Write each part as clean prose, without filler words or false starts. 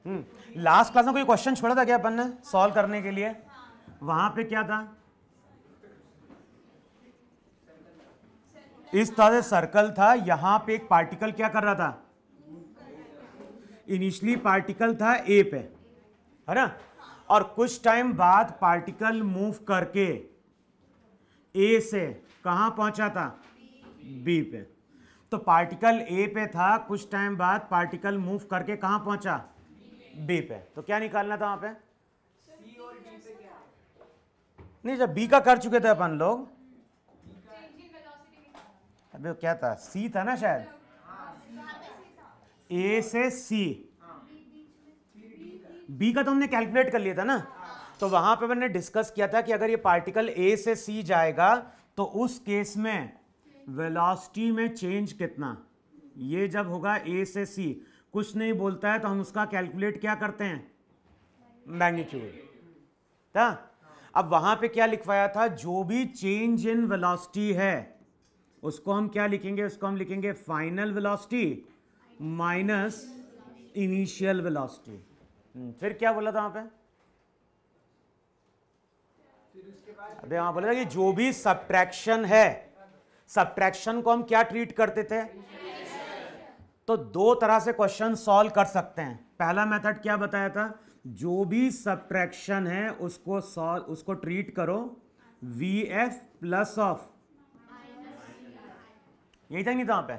Last class में कोई question छोड़ा था क्या अपन ने सॉल्व करने के लिए? वहां पे क्या था? इस तरह से सर्कल था, यहां पे एक पार्टिकल क्या कर रहा था? इनिशियली पार्टिकल था ए पे, है ना, और कुछ टाइम बाद पार्टिकल मूव करके ए से कहां पहुंचा था? बी पे। तो पार्टिकल ए पे था, कुछ टाइम बाद पार्टिकल मूव करके कहां पहुंचा? बी पे। तो क्या निकालना था वहां पे? सी और डी पे क्या? नहीं, जब बी का कर चुके थे अपन लोग, अबे क्या था? सी था ना शायद, ए से सी, बी का तो हमने कैलकुलेट कर लिया था ना। तो वहां पे मैंने डिस्कस किया था कि अगर ये पार्टिकल ए से सी जाएगा तो उस केस में वेलोसिटी में चेंज कितना? ये जब होगा ए से सी, कुछ नहीं बोलता है तो हम उसका कैलकुलेट क्या करते हैं? मैग्नीट्यूड था। अब वहां पे क्या लिखवाया था? जो भी चेंज इन वेलोसिटी है उसको हम क्या लिखेंगे? उसको हम लिखेंगे final velocity minus initial velocity. फिर क्या बोला था वहां पे? अबे वहां बोला था कि जो भी सब्ट्रैक्शन है, सब्ट्रैक्शन को हम क्या ट्रीट करते थे? तो दो तरह से क्वेश्चन सॉल्व कर सकते हैं। पहला मेथड क्या बताया था? जो भी सब्ट्रैक्शन है उसको ट्रीट करो वी एफ प्लस ऑफ, यही था नहीं था वहां पे?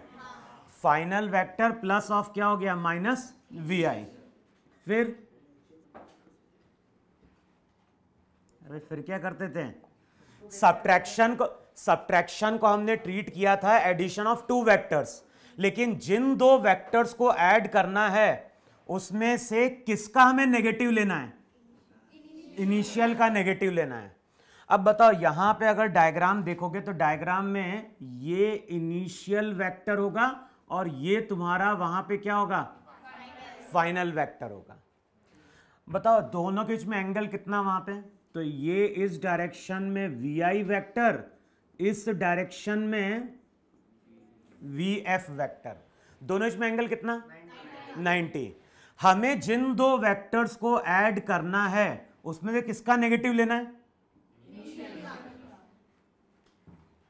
फाइनल वेक्टर प्लस ऑफ क्या हो गया? माइनस वी आई। फिर क्या करते थे? सब्ट्रैक्शन को हमने ट्रीट किया था एडिशन ऑफ टू वेक्टर्स, लेकिन जिन दो वेक्टर्स को ऐड करना है उसमें से किसका हमें नेगेटिव लेना है? इनिशियल का नेगेटिव लेना है। अब बताओ, यहां पे अगर डायग्राम देखोगे तो डायग्राम में ये इनिशियल वेक्टर होगा और ये तुम्हारा वहां पे क्या होगा? फाइनल वेक्टर होगा। बताओ दोनों के बीच में एंगल कितना वहां पे? तो ये इस डायरेक्शन में वी आई वैक्टर, इस डायरेक्शन में वी एफ वैक्टर, दोनों में एंगल कितना? 90। हमें जिन दो वेक्टर्स को ऐड करना है उसमें से किसका नेगेटिव लेना है?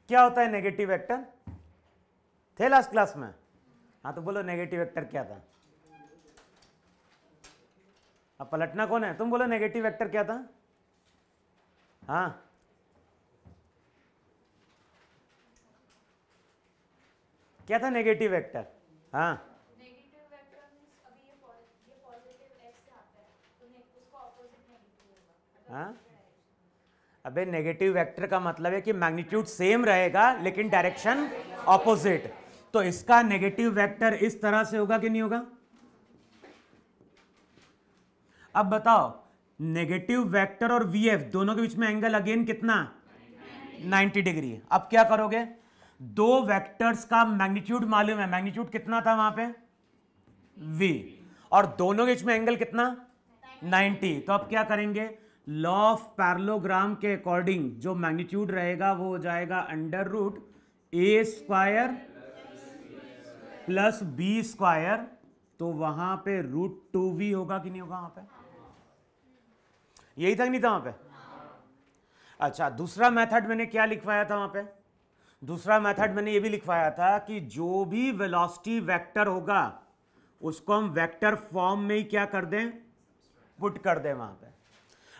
क्या होता है नेगेटिव वेक्टर? थे लास्ट क्लास में? हाँ तो बोलो नेगेटिव वेक्टर क्या था? अब पलटना कौन है? तुम बोलो नेगेटिव वेक्टर क्या था? हाँ क्या था नेगेटिव वेक्टर? हाँ नेगेटिव वेक्टर मींस अभी ये पॉजिटिव x से आता है तो उसका ऑपोजिट नेगेटिव होगा। हाँ, अबे नेगेटिव वेक्टर का मतलब है कि मैग्नीट्यूड सेम रहेगा लेकिन डायरेक्शन ऑपोजिट। तो इसका नेगेटिव वेक्टर इस तरह से होगा कि नहीं होगा? अब बताओ, नेगेटिव वेक्टर और वी एफ दोनों के बीच में एंगल अगेन कितना? 90 डिग्री। अब क्या करोगे? दो वेक्टर्स का मैग्नीट्यूड मालूम है, मैग्नीट्यूड कितना था वहां पे? v, और दोनों के बीच में एंगल कितना? 90। तो अब क्या करेंगे? लॉ ऑफ पैरेललोग्राम के अकॉर्डिंग जो मैग्नीट्यूड रहेगा वो हो जाएगा अंडर रूट ए स्क्वायर प्लस बी स्क्वायर। तो वहां पे रूट 2v होगा कि नहीं होगा वहां पे? यही था कि नहीं था वहां पे? अच्छा, दूसरा मेथड मैंने क्या लिखवाया था वहां पे? दूसरा मेथड मैंने ये भी लिखवाया था कि जो भी वेलोसिटी वेक्टर होगा उसको हम वेक्टर फॉर्म में ही क्या कर दें? पुट कर दें वहां पे।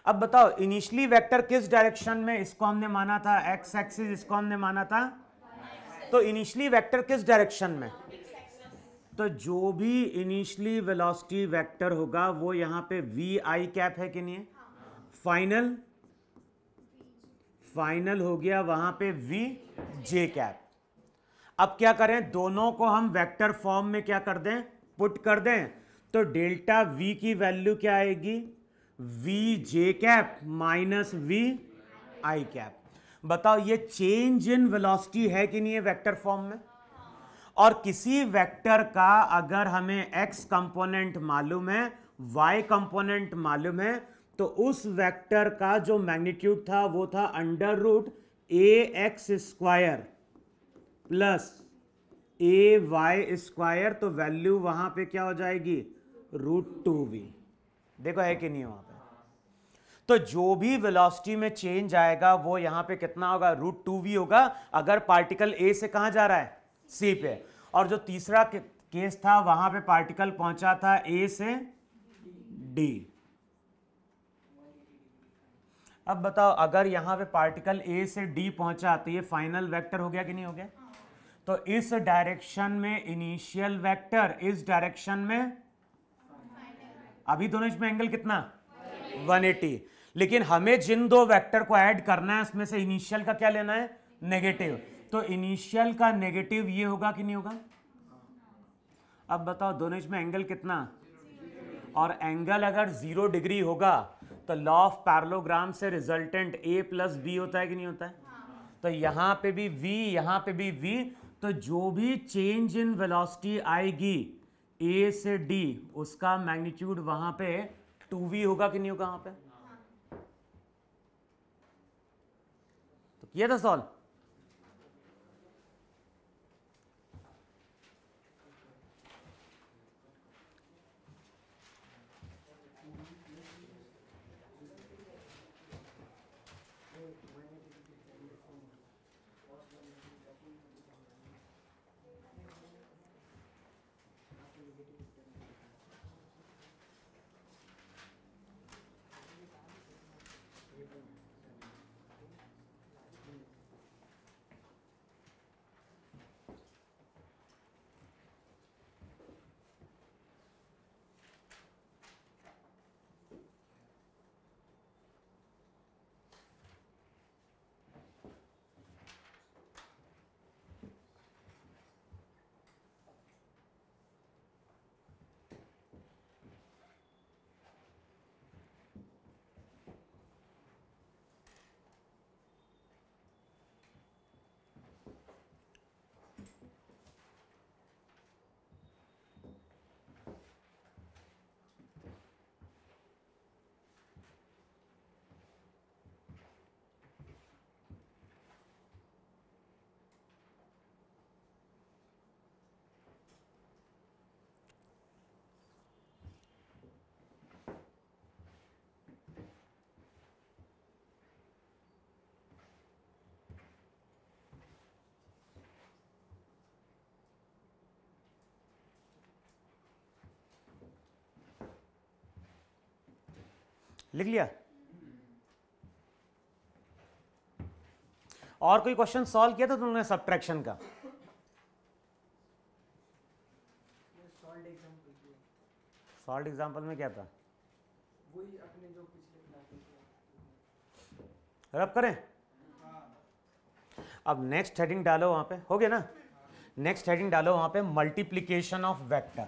अब बताओ, इनिशियली वेक्टर किस डायरेक्शन में? इसको हमने माना था एक्स एक्सिस, इसको हमने माना था, तो इनिशियली वेक्टर किस डायरेक्शन में? तो जो भी इनिशियली वेलोसिटी वेक्टर होगा वो यहां पे वी आई कैप है कि नहीं है? फाइनल हो गया वहां पे वी जे कैप। अब क्या करें? दोनों को हम वेक्टर फॉर्म में क्या कर दें? पुट कर दें। तो डेल्टा वी की वैल्यू क्या आएगी? V J cap minus V I cap. बताओ ये चेंज इन वेलोसिटी है कि नहीं है वेक्टर फॉर्म में? और किसी वेक्टर का अगर हमें x कंपोनेंट मालूम है, y कंपोनेंट मालूम है, तो उस वेक्टर का जो मैग्नीट्यूड था वो था अंडर रूट ए एक्स स्क्वायर प्लस ए वाई स्क्वायर। तो वैल्यू वहां पे क्या हो जाएगी? Root 2v। देखो है कि नहीं वहां पे। तो जो भी वेलोसिटी में चेंज आएगा वो यहां पे कितना होगा, √2v होगा, अगर पार्टिकल ए से कहां जा रहा है, सी पे। और जो तीसरा केस था वहां पे पार्टिकल पहुंचा था ए से डी। अब बताओ अगर यहां पे पार्टिकल ए से डी पहुंचा तो ये फाइनल वेक्टर हो गया कि नहीं हो गया। तो इस डायरेक्शन में इनिशियल वेक्टर, इस डायरेक्शन में अभी दोनों में एंगल कितना, 180। लेकिन हमें जिन दो वेक्टर को ऐड करना है उसमें से इनिशियल का क्या लेना है, नेगेटिव। तो इनिशियल का नेगेटिव ये होगा कि नहीं होगा। अब बताओ दोनों में एंगल कितना, और एंगल अगर 0 डिग्री होगा तो लॉ ऑफ पैरेललोग्राम से रिजल्टेंट a प्लस बी होता है कि नहीं होता है। तो यहां पे भी v, यहां पे भी v, तो जो भी चेंज इन वेलोसिटी आएगी a से d उसका मैग्नीट्यूड वहां पे 2v होगा कि नहीं होगा वहां पे। तो किया था सॉल्व। लिख लिया। और कोई क्वेश्चन सॉल्व किया था तुमने सब्ट्रैक्शन का। सॉल्व एग्जांपल में क्या था, वही अपने जो पिछले क्लास में रब करें। अब नेक्स्ट हेडिंग डालो वहां पे, हो गया ना। नेक्स्ट हेडिंग डालो वहां पे, मल्टीप्लीकेशन ऑफ वेक्टर।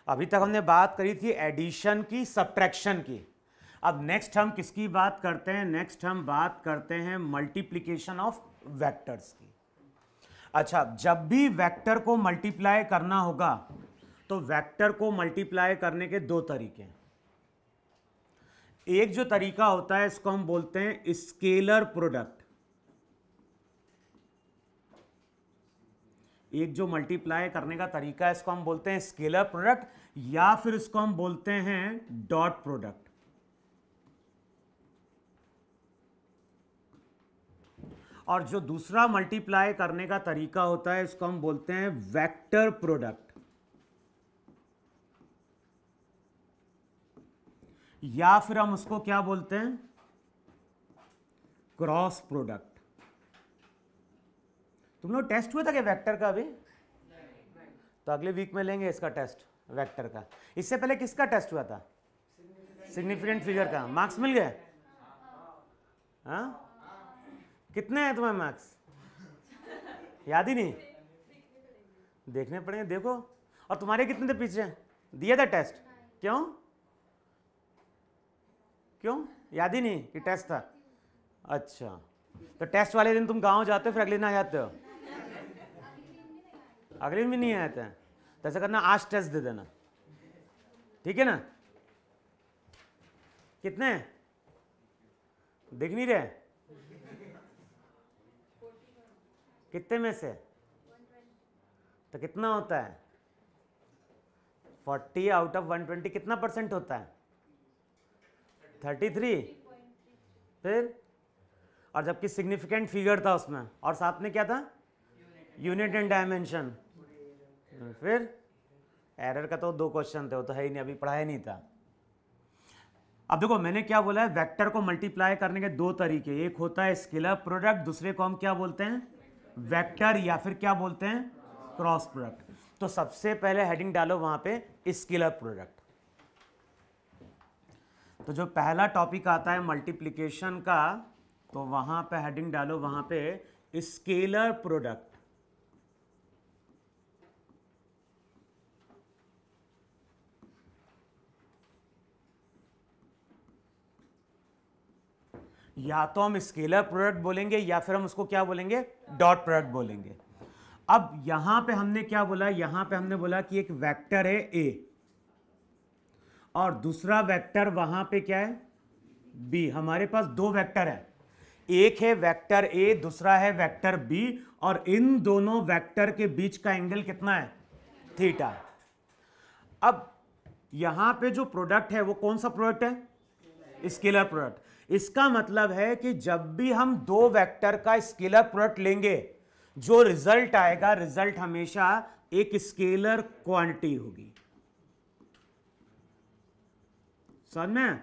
अभी तक हमने बात करी थी एडिशन की, सब्ट्रैक्शन की। अब नेक्स्ट हम किसकी बात करते हैं, नेक्स्ट हम बात करते हैं मल्टीप्लिकेशन ऑफ वेक्टर्स की। अच्छा, जब भी वेक्टर को मल्टीप्लाई करना होगा तो वेक्टर को मल्टीप्लाई करने के दो तरीके हैं। एक जो तरीका होता है इसको हम बोलते हैं स्केलर प्रोडक्ट। एक जो मल्टीप्लाई करने का तरीका है इसको हम बोलते हैं स्केलर प्रोडक्ट, या फिर इसको हम बोलते हैं डॉट प्रोडक्ट। और जो दूसरा मल्टीप्लाई करने का तरीका होता है इसको हम बोलते हैं वेक्टर प्रोडक्ट, या फिर हम उसको क्या बोलते हैं, क्रॉस प्रोडक्ट। तुम लोग टेस्ट हुआ था क्या वेक्टर का अभी? तो अगले वीक में लेंगे इसका टेस्ट, वेक्टर का। इससे पहले किसका टेस्ट हुआ था? सिग्निफिकेंट फिगर का। मार्क्स मिल गए? हाँ, कितने हैं तुम्हें मार्क्स? याद ही नहीं, देखने पड़ेंगे। देखो, और तुम्हारे कितने थे पीछे? दिया था टेस्ट? क्यों क्यों याद ही नहीं कि टेस्ट था? अच्छा, तो टेस्ट वाले दिन तुम गांव जाते हो फिर अगले दिन आ जाते हो? अगले दिन भी नहीं आते हैं। तो ऐसा करना, आज टेस्ट दे देना, ठीक है ना? कितने? दिख नहीं रहे? कितने में से? तो कितना होता है? 40 आउट ऑफ 120 कितना परसेंट होता है? 33। फिर और जबकि सिग्निफिकेंट फिगर था उसमें, और साथ में क्या था? Unit and dimension. फिर एरर का तो 2 क्वेश्चन थे, वो तो है ही नहीं, अभी पढ़ाया नहीं था। अब देखो मैंने क्या बोला है, वेक्टर को मल्टीप्लाई करने के 2 तरीके, एक होता है स्केलर प्रोडक्ट, दूसरे को हम क्या बोलते हैं? वेक्टर, या फिर क्या बोलते हैं? Cross product. तो सबसे पहले हेडिंग डालो वहां पे स्केलर प्रोडक्ट। तो जो पहला टॉपिक आता है मल्टीप्लिकेशन का, तो वहां पे हेडिंग डालो वहां पे स्केलर प्रोडक्ट। या तो हम स्केलर प्रोडक्ट बोलेंगे या फिर हम उसको क्या बोलेंगे? डॉट प्रोडक्ट बोलेंगे। अब यहां पे हमने क्या बोला? यहां पे हमने बोला कि एक वेक्टर है ए और दूसरा वेक्टर वहां पे क्या है? बी। हमारे पास 2 वेक्टर है, एक है वेक्टर ए, दूसरा है वेक्टर बी, और इन दोनों वेक्टर के बीच का एंगल कितना है? थीटा। अब यहां पे जो प्रोडक्ट है वो कौन सा प्रोडक्ट है? Scalar product. इसका मतलब है कि जब भी हम 2 वेक्टर का स्केलर प्रोडक्ट लेंगे, जो रिजल्ट आएगा, रिजल्ट हमेशा एक स्केलर क्वांटिटी होगी। समझ में?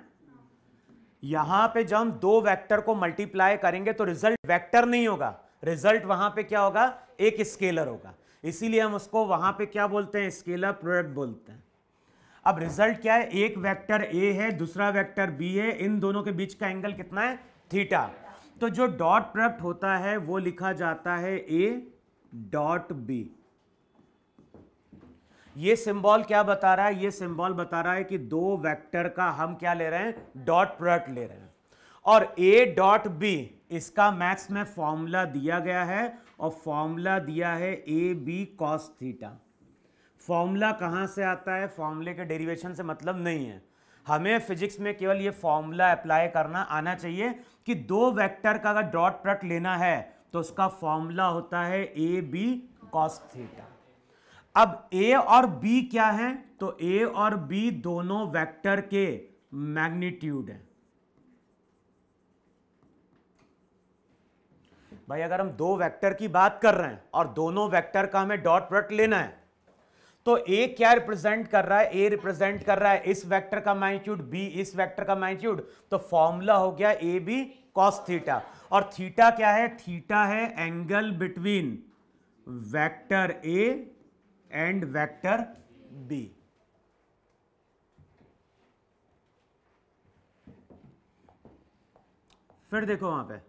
यहां पे जब हम 2 वेक्टर को मल्टीप्लाई करेंगे तो रिजल्ट वेक्टर नहीं होगा, रिजल्ट वहां पे क्या होगा? एक स्केलर होगा। इसीलिए हम उसको वहां पे क्या बोलते हैं? स्केलर प्रोडक्ट बोलते हैं। अब रिजल्ट क्या है? एक वेक्टर ए है, दूसरा वेक्टर बी है, इन दोनों के बीच का एंगल कितना है? थीटा। तो जो डॉट प्रोडक्ट होता है वो लिखा जाता है ए डॉट बी। ये सिंबल क्या बता रहा है? ये सिंबल बता रहा है कि 2 वेक्टर का हम क्या ले रहे हैं? डॉट प्रोडक्ट ले रहे हैं। और ए डॉट बी, इसका मैथ्स में फॉर्मूला दिया गया है, और फॉर्मूला दिया है A B cos theta. Formula कहां से आता है? फॉर्मूले के डेरिवेशन से मतलब नहीं है, हमें फिजिक्स में केवल ये फॉर्मूला अप्लाई करना आना चाहिए कि 2 वेक्टर का अगर डॉट प्रोडक्ट लेना है तो उसका फॉर्मूला होता है ए बी कॉस थीटा। अब ए और बी क्या है? तो ए और बी दोनों वेक्टर के मैग्नीट्यूड है। भाई अगर हम 2 वेक्टर की बात कर रहे हैं और दोनों वेक्टर का हमें डॉट प्रोडक्ट लेना है, तो ए क्या रिप्रेजेंट कर रहा है? ए रिप्रेजेंट कर रहा है इस वेक्टर का मैग्नीट्यूड, बी इस वेक्टर का मैग्नीट्यूड, तो फॉर्मूला हो गया ए बी कॉस थीटा। और थीटा क्या है? थीटा है angle between vector A and vector B. फिर देखो वहां पे,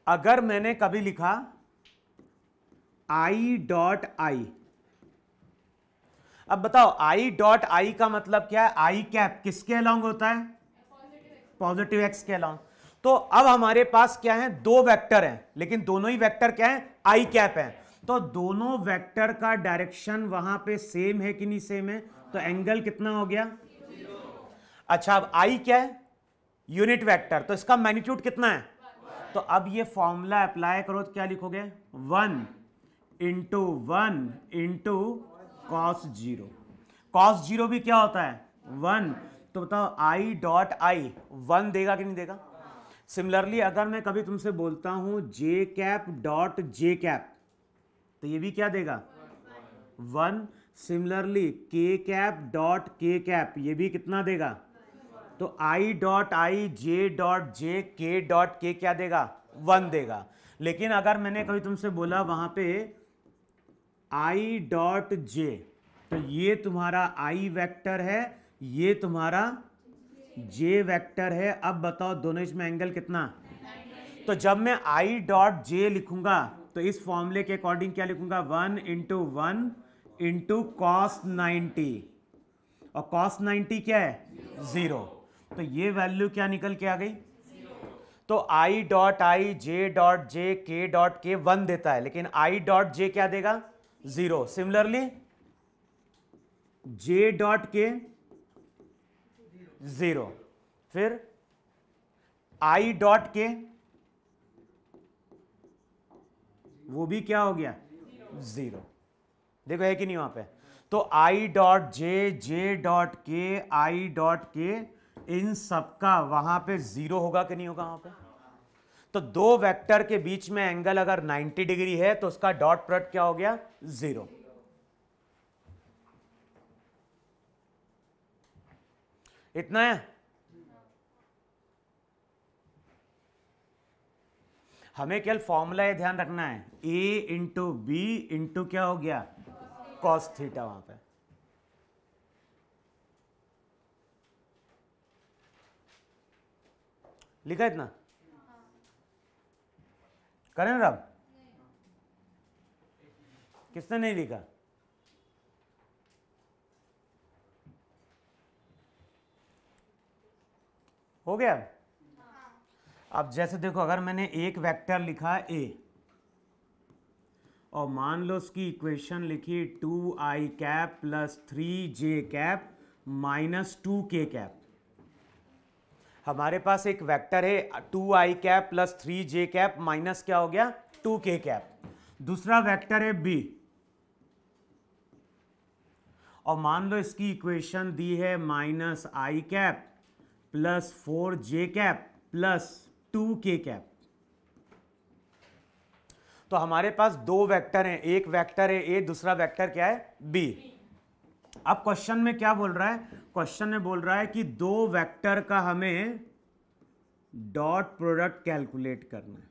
अगर मैंने कभी लिखा आई डॉट आई, अब बताओ आई डॉट आई का मतलब क्या है? आई कैप किसके अलोंग होता है? पॉजिटिव एक्स के अलोंग। तो अब हमारे पास क्या है? 2 वेक्टर हैं, लेकिन दोनों ही वेक्टर क्या है? आई कैप है। तो दोनों वेक्टर का डायरेक्शन वहां पे सेम है कि नहीं सेम है? तो एंगल कितना हो गया? अच्छा, अब आई क्या है? यूनिट वेक्टर, तो इसका मैग्नीट्यूड कितना है? तो अब ये फॉर्मूला अप्लाई करो तो क्या लिखोगे? 1 इंटू 1 इंटू कॉस 0। कॉस 0 भी क्या होता है? 1। तो बताओ आई डॉट आई 1 देगा कि नहीं देगा? सिमिलरली अगर मैं कभी तुमसे बोलता हूं जे कैप डॉट जे कैप, तो ये भी क्या देगा? 1। सिमिलरली के कैप डॉट के कैप, ये भी कितना देगा? तो I dot I, J dot J, के डॉट के क्या देगा? 1 देगा। लेकिन अगर मैंने कभी तुमसे बोला वहां पे आई डॉट जे, तो ये तुम्हारा आई वेक्टर है, ये तुम्हारा जे वेक्टर है। अब बताओ दोनों इसमें एंगल कितना? तो जब मैं आई डॉट जे लिखूंगा तो इस फॉर्मूले के अकॉर्डिंग क्या लिखूंगा? 1 इंटू 1 इंटू कॉस 90, और कॉस 90 क्या है? 0। तो ये वैल्यू क्या निकल के आ गई? तो I dot I, J dot J, के डॉट के 1 देता है, लेकिन आई डॉट जे क्या देगा? 0। सिमिलरली जे डॉट के 0। फिर आई डॉट के वो भी क्या हो गया, 0। देखो है कि नहीं वहां पे। तो I dot J, J dot के, आई डॉट के, इन सबका वहां पे 0 होगा कि नहीं होगा वहां पे। तो दो वेक्टर के बीच में एंगल अगर 90 डिग्री है तो उसका डॉट प्रोडक्ट क्या हो गया, 0। इतना है। हमें केवल फॉर्मूला ये ध्यान रखना है, ए इंटू बी इंटू क्या हो गया, कॉस थीटा। वहां पे लिखा इतना, करें ना अब, किसने नहीं लिखा। हो गया। अब जैसे देखो, अगर मैंने एक वेक्टर लिखा ए और मान लो उसकी इक्वेशन लिखी 2i cap plus 3j cap minus 2k cap. हमारे पास एक वेक्टर है 2i cap plus 3j cap minus क्या हो गया, 2k कैप। दूसरा वेक्टर है b और मान लो इसकी इक्वेशन दी है minus i cap plus 4j cap plus 2k cap. तो हमारे पास दो वेक्टर हैं, एक वेक्टर है ए, दूसरा वेक्टर क्या है, बी। अब क्वेश्चन में क्या बोल रहा है, क्वेश्चन में बोल रहा है कि दो वेक्टर का हमें डॉट प्रोडक्ट कैलकुलेट करना है।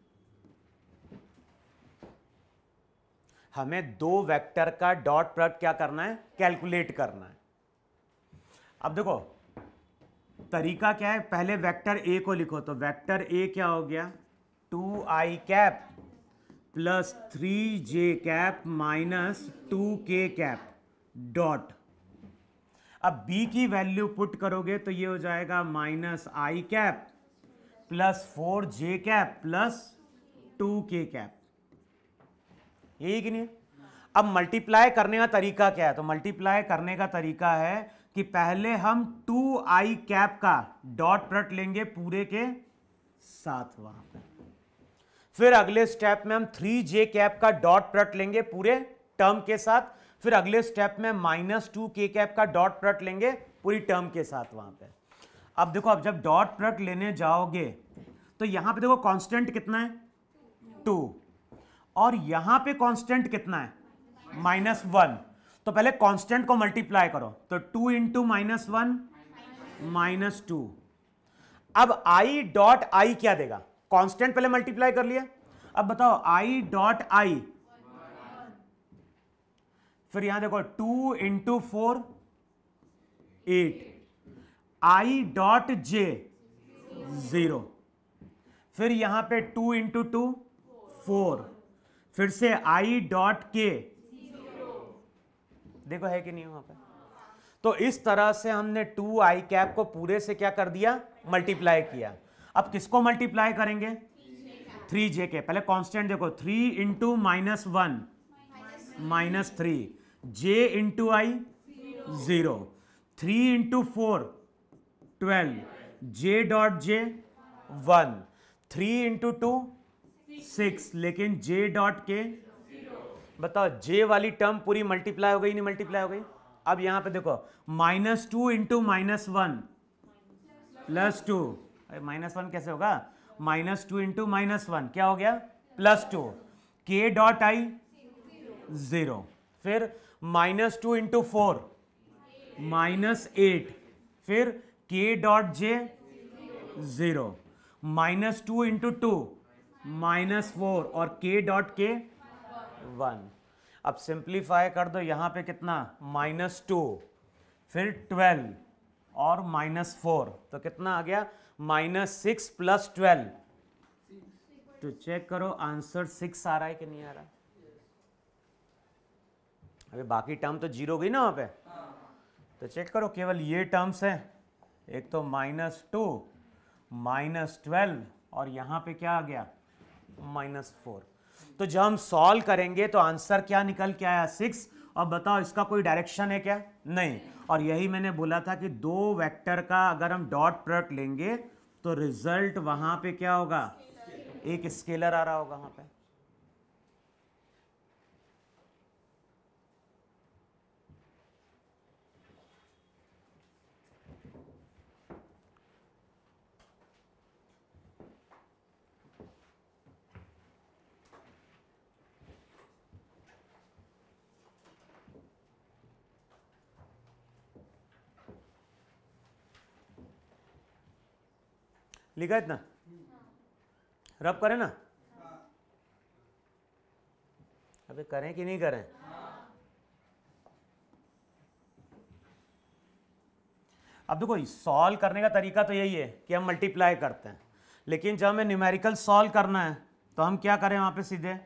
हमें दो वेक्टर का डॉट प्रोडक्ट क्या करना है, कैलकुलेट करना है। अब देखो तरीका क्या है, पहले वेक्टर ए को लिखो। तो वेक्टर ए क्या हो गया, 2i cap plus 3j cap minus 2k cap dot. अब b की वैल्यू पुट करोगे तो ये हो जाएगा minus i cap plus 4j cap plus 2k cap. यही कि नहीं। अब मल्टीप्लाई करने का तरीका क्या है, तो मल्टीप्लाई करने का तरीका है कि पहले हम 2i कैप का डॉट प्रोडक्ट लेंगे पूरे के साथ वहां पे, फिर अगले स्टेप में हम 3j कैप का डॉट प्रोडक्ट लेंगे पूरे टर्म के साथ, फिर अगले स्टेप में माइनस 2k कैप का डॉट प्रोडक्ट लेंगे पूरी टर्म के साथ वहां पे। अब देखो, अब जब डॉट प्रोडक्ट लेने जाओगे तो यहां पे देखो कांस्टेंट कितना है, 2, और यहां पे कांस्टेंट कितना है, -1। तो पहले कांस्टेंट को मल्टीप्लाई करो, तो 2 इंटू -1 -2। अब i डॉट आई क्या देगा, कांस्टेंट पहले मल्टीप्लाई कर लिया। अब बताओ i डॉट आई, फिर यहां देखो 2 इंटू 4 8, i डॉट जे 0, फिर यहां पे 2 इंटू 2 4, फिर से i डॉट के, देखो है कि नहीं वहां पे। तो इस तरह से हमने 2i कैप को पूरे से क्या कर दिया, मल्टीप्लाई किया। अब किसको मल्टीप्लाई करेंगे, 3j के। पहले कांस्टेंट देखो, 3 इंटू -1 -3, j इंटू आई 0, 3 into 4 12, j dot J 1, 3 into 2 6, लेकिन j डॉट के, बताओ j वाली टर्म पूरी मल्टीप्लाई हो गई, नहीं मल्टीप्लाई हो गई। अब यहां पे देखो -2 इंटू -1 +2, -1 कैसे होगा, -2 इंटू -1 क्या हो गया, +2, k डॉट आई 0, फिर -2 इंटू 4 -8, फिर k डॉट जे 0, -2 इंटू 2 -4 और k डॉट के 1। अब सिंप्लीफाई कर दो, यहां पे कितना, -2, फिर 12 और -4, तो कितना आ गया, -6 प्लस 12। तो चेक करो आंसर 6 आ रहा है कि नहीं आ रहा। अभी बाकी टर्म तो 0 गई ना वहां पे, तो चेक करो केवल ये टर्म्स हैं, एक तो -2 -12 और यहां पे क्या आ गया, -4। तो जब हम सॉल्व करेंगे तो आंसर क्या निकल के आया, 6। और बताओ इसका कोई डायरेक्शन है क्या, नहीं। और यही मैंने बोला था कि दो वेक्टर का अगर हम डॉट प्रोडक्ट लेंगे तो रिजल्ट वहां पे क्या होगा, एक स्केलर आ रहा होगा वहां पे। लिखा इतना, रब करें ना, अबे करें कि नहीं करें? अब देखो सॉल्व करने का तरीका तो यही है कि हम मल्टीप्लाई करते हैं, लेकिन जब हमें न्यूमेरिकल सॉल्व करना है तो हम क्या करें, वहां पे सीधे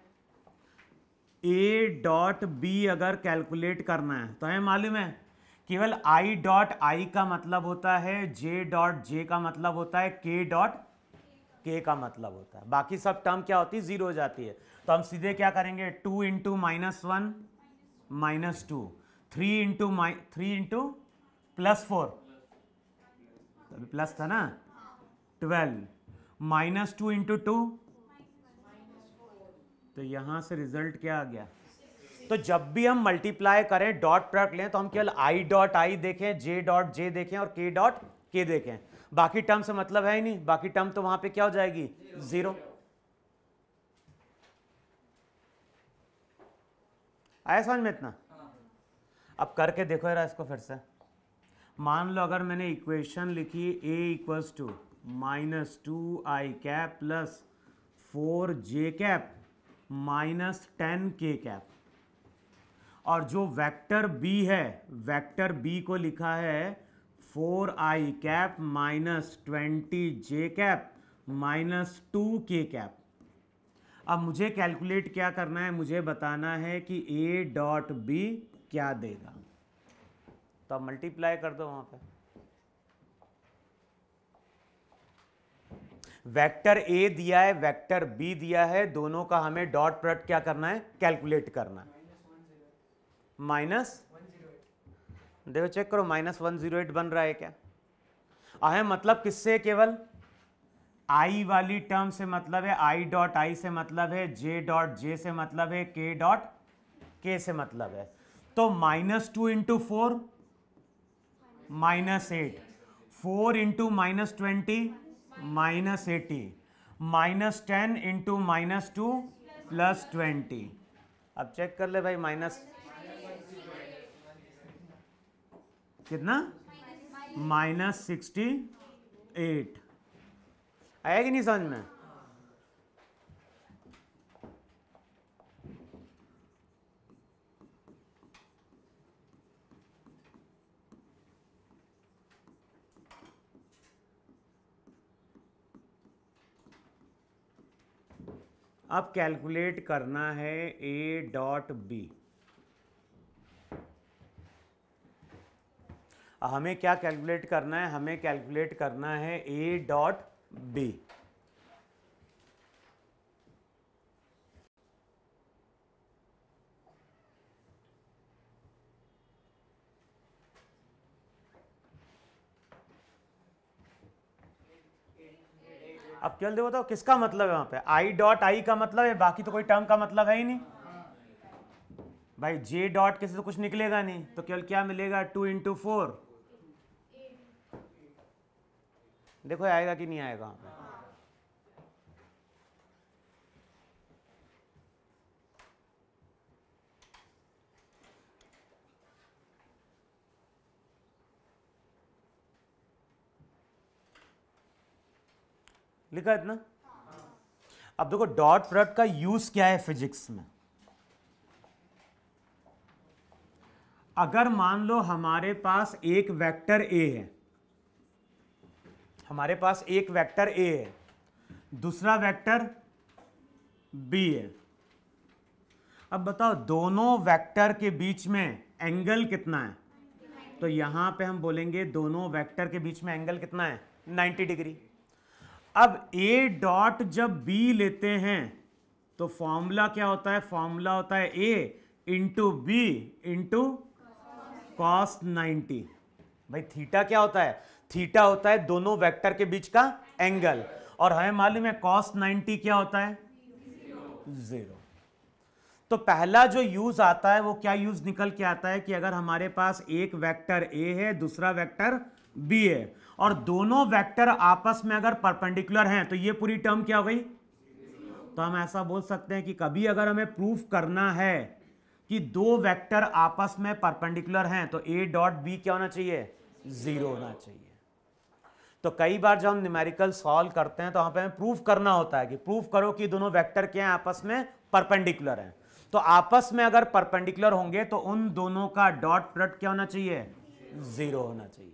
a डॉट बी अगर कैलकुलेट करना है तो हमें मालूम है केवल i डॉट आई का मतलब होता है, j डॉट जे का मतलब होता है, k डॉट k का मतलब होता है, बाकी सब टर्म क्या होती है, जीरो हो जाती है। तो हम सीधे क्या करेंगे, 2 into minus one minus two, 3 into plus 4, तभी प्लस था ना, 12 माइनस 2 इंटू 2, तो यहां से रिजल्ट क्या आ गया। तो जब भी हम मल्टीप्लाई करें, डॉट प्रोडक्ट लें, तो हम केवल i डॉट आई देखें, j डॉट जे देखें और k डॉट के देखें, बाकी टर्म से मतलब है ही नहीं, बाकी टर्म तो वहां पे क्या हो जाएगी, जीरो। आया समझ में इतना? अब करके देखो यार इसको फिर से। मान लो अगर मैंने इक्वेशन लिखी a equals to minus 2i cap plus 4j cap minus 10k cap, और जो वेक्टर b है, वेक्टर b को लिखा है 4i cap minus 20j cap minus 2k cap. अब मुझे कैलकुलेट क्या करना है, मुझे बताना है कि a डॉट b क्या देगा, तो अब मल्टीप्लाई कर दो वहां पे। वेक्टर a दिया है, वेक्टर b दिया है, दोनों का हमें डॉट प्रोडक्ट क्या करना है, कैलकुलेट करना है। माइनस, देखो चेक करो, माइनस 108 बन रहा है क्या? है मतलब किससे, केवल i वाली टर्म से मतलब है, i डॉट आई से मतलब है, j डॉट जे से मतलब है, k डॉट k से मतलब है। तो minus 2 into 4 minus 8, 4 into minus 20 minus 80, minus 10 into minus 2 plus 20। अब चेक कर ले भाई, माइनस कितना, माइनस 68। आया कि नहीं समझ में? अब कैलकुलेट करना है a डॉट बी। हमें क्या कैलकुलेट करना है, हमें कैलकुलेट करना है a डॉट बी। अब केवल देखो तो किसका मतलब है वहां पे, i डॉट आई का मतलब है, बाकी तो कोई टर्म का मतलब है ही नहीं भाई। j डॉट के से तो कुछ निकलेगा नहीं, तो केवल क्या मिलेगा, 2 इंटू 4। देखो आएगा कि नहीं आएगा वहां पे। लिखा है इतना। अब देखो डॉट प्रोडक्ट का यूज क्या है फिजिक्स में। अगर मान लो हमारे पास एक वेक्टर a है, हमारे पास एक वेक्टर a है, दूसरा वेक्टर b है। अब बताओ दोनों वेक्टर के बीच में एंगल कितना है, तो यहां पे हम बोलेंगे दोनों वेक्टर के बीच में एंगल कितना है, 90 डिग्री। अब a डॉट जब b लेते हैं तो फॉर्मूला क्या होता है, फॉर्मूला होता है a into B into cos 90। भाई थीटा क्या होता है, थीटा होता है दोनों वेक्टर के बीच का एंगल, और हमें मालूम है cos 90 क्या होता है? 0। तो पहला जो यूज आता है वो क्या यूज निकल के आता है कि अगर हमारे पास एक वेक्टर ए है, दूसरा वेक्टर बी है, और दोनों वेक्टर आपस में अगर परपेंडिकुलर हैं, तो ये पूरी टर्म क्या हो गई? तो हम ऐसा बोल सकते हैं कि कभी अगर हमें प्रूफ करना है कि दो वेक्टर आपस में परपेंडिकुलर हैं, तो ए डॉट बी क्या होना चाहिए? 0 होना चाहिए। तो कई बार जब हम न्यूमेरिकल सॉल्व करते हैं तो वहां पे हमें प्रूफ करना होता है कि प्रूफ करो कि दोनों वेक्टर क्या हैं, आपस में परपेंडिकुलर हैं। तो आपस में अगर परपेंडिकुलर होंगे तो उन दोनों का डॉट प्रोडक्ट क्या होना चाहिए? 0 होना चाहिए।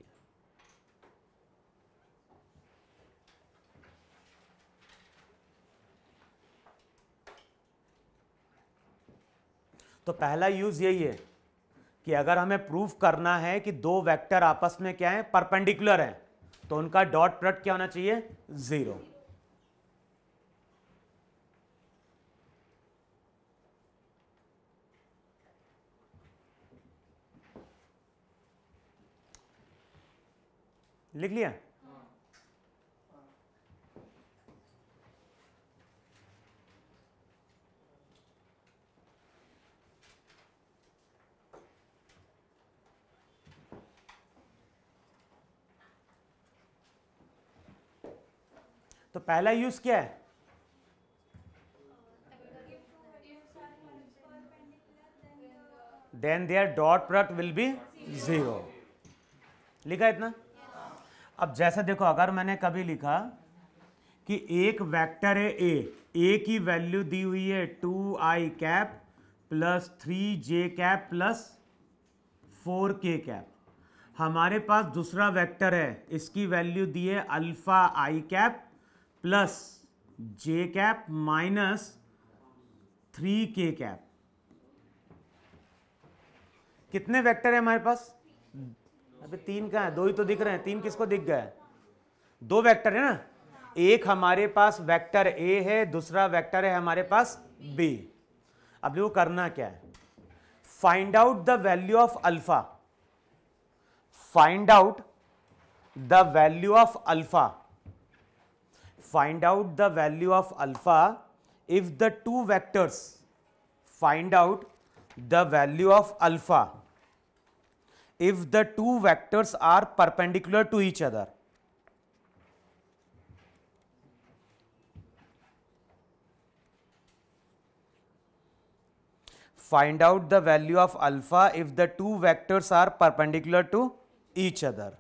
तो पहला यूज यही है कि अगर हमें प्रूफ करना है कि दो वेक्टर आपस में क्या है? परपेंडिकुलर हैं, तो उनका डॉट प्रोडक्ट क्या होना चाहिए? 0। लिख लिया? तो पहला यूज क्या है? Then there dot product will be 0। लिखा इतना? अब जैसे देखो, अगर मैंने कभी लिखा कि एक वेक्टर है ए की वैल्यू दी हुई है 2i cap plus 3j cap plus 4k cap, हमारे पास दूसरा वेक्टर है, इसकी वैल्यू दी है अल्फा आई कैप प्लस जे कैप माइनस 3k कैप। कितने वेक्टर है हमारे पास? अबे 3 कहाँ है? 2 ही तो दिख रहे हैं, 3 किसको दिख गया है? 2 वेक्टर है ना। एक हमारे पास वेक्टर ए है, दूसरा वेक्टर है हमारे पास बी। अब वो करना क्या है? Find out the value of alpha. Find out the value of alpha. Find out the value of alpha if the two vectors. Find out the value of alpha if the two vectors are perpendicular to each other. Find out the value of alpha if the two vectors are perpendicular to each other.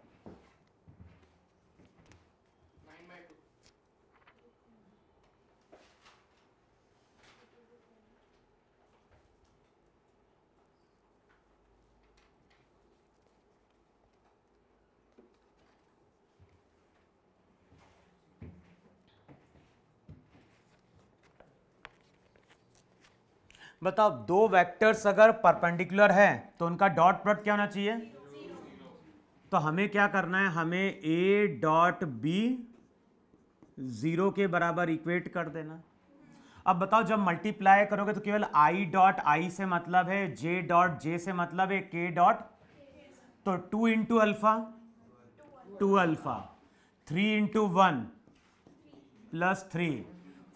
बताओ, दो vectors अगर perpendicular है तो उनका dot product क्या होना चाहिए? तो हमें क्या करना है? हमें ए डॉट बी 0 के बराबर इक्वेट कर देना। अब बताओ, जब मल्टीप्लाई करोगे तो केवल आई डॉट आई से मतलब है, जे डॉट जे से मतलब है, के डॉट, तो 2 into alpha 2 alpha, 3 into 1 plus 3,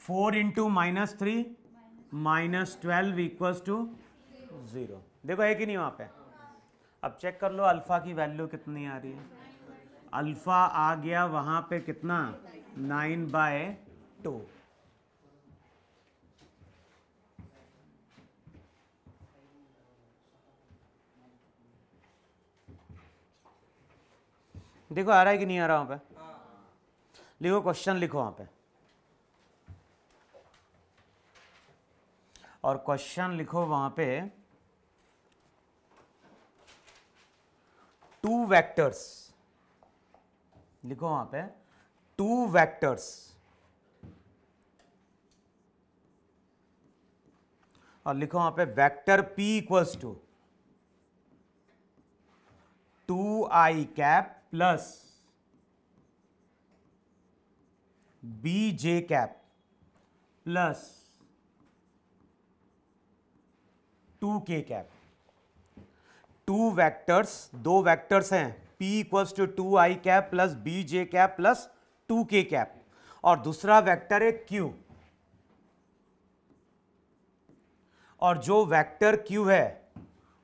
4 into minus 3 minus 12 equals to 0। देखो है कि नहीं वहां पे? अब चेक कर लो अल्फा की वैल्यू कितनी आ रही है। अल्फा आ गया वहां पे कितना? 9/2। देखो आ रहा है कि नहीं आ रहा वहां पे? लिखो, क्वेश्चन लिखो वहां पे, और क्वेश्चन लिखो वहां पे, टू वेक्टर्स लिखो वहां पे, टू वेक्टर्स और लिखो वहां पे vector p equals to 2i cap plus bj cap plus 2k cap. Two vectors, दो वेक्टर्स हैं P equals to 2i cap plus bj cap plus 2k cap, और दूसरा वेक्टर है Q, और जो वेक्टर Q है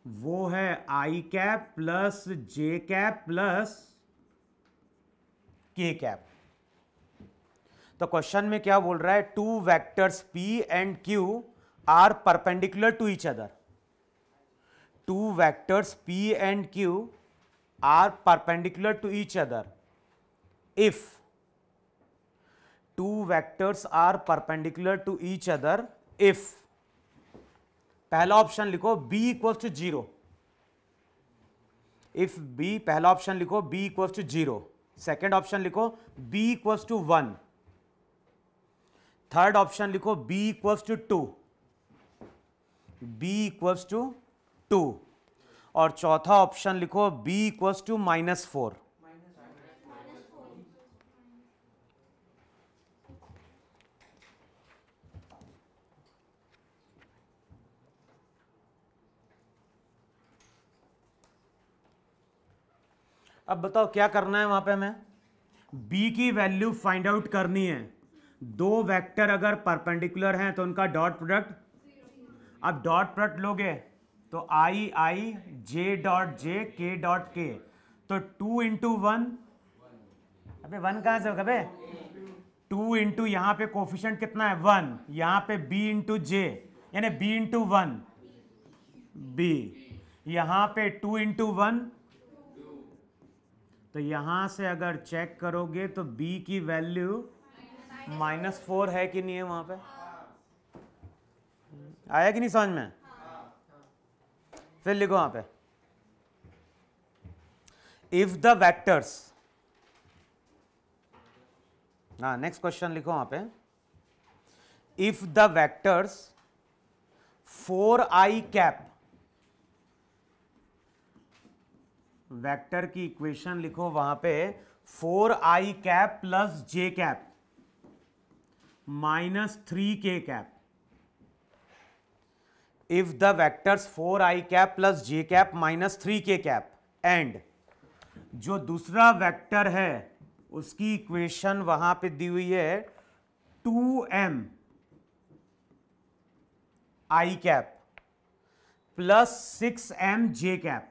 वो है i cap plus j cap plus k cap. तो क्वेश्चन में क्या बोल रहा है, two vectors P and Q are perpendicular to each other. Two vectors P and Q are perpendicular to each other if two vectors are perpendicular to each other if, पहला option लिखो b equals to 0, if b, पहला option लिखो b equals to 0, second option लिखो b equals to 1, third option लिखो b equals to 2, b equals to 2, और चौथा option लिखो b equals to -4। अब बताओ क्या करना है वहां पे, हमें b की वैल्यू फाइंड आउट करनी है। दो वेक्टर अगर परपेंडिकुलर हैं तो उनका डॉट प्रोडक्ट, अब डॉट प्रोडक्ट लोगे तो i j dot j k dot k, तो 2 इंटू 1, अबे 1 कहां से होगा बे, 2 इंटू यहां पे कोफिशिएंट कितना है 1, यहां पे b इंटू j यानी b इंटू 1 b, यहां पे 2 इंटू 1, तो यहां से अगर चेक करोगे तो b की वैल्यू -4 है कि नहीं है वहां पे, आया कि नहीं समझ में। फिर लिखो वहां पे, इफ द वेक्टर्स, हाँ नेक्स्ट क्वेश्चन लिखो वहां पे, if the vectors 4i cap, vector की इक्वेशन लिखो वहां पे 4i cap plus j cap -3k cap, if the vectors 4i cap plus j cap -3k cap, and जो दूसरा वेक्टर है उसकी इक्वेशन वहां पे दी हुई है 2m i cap plus 6m j cap,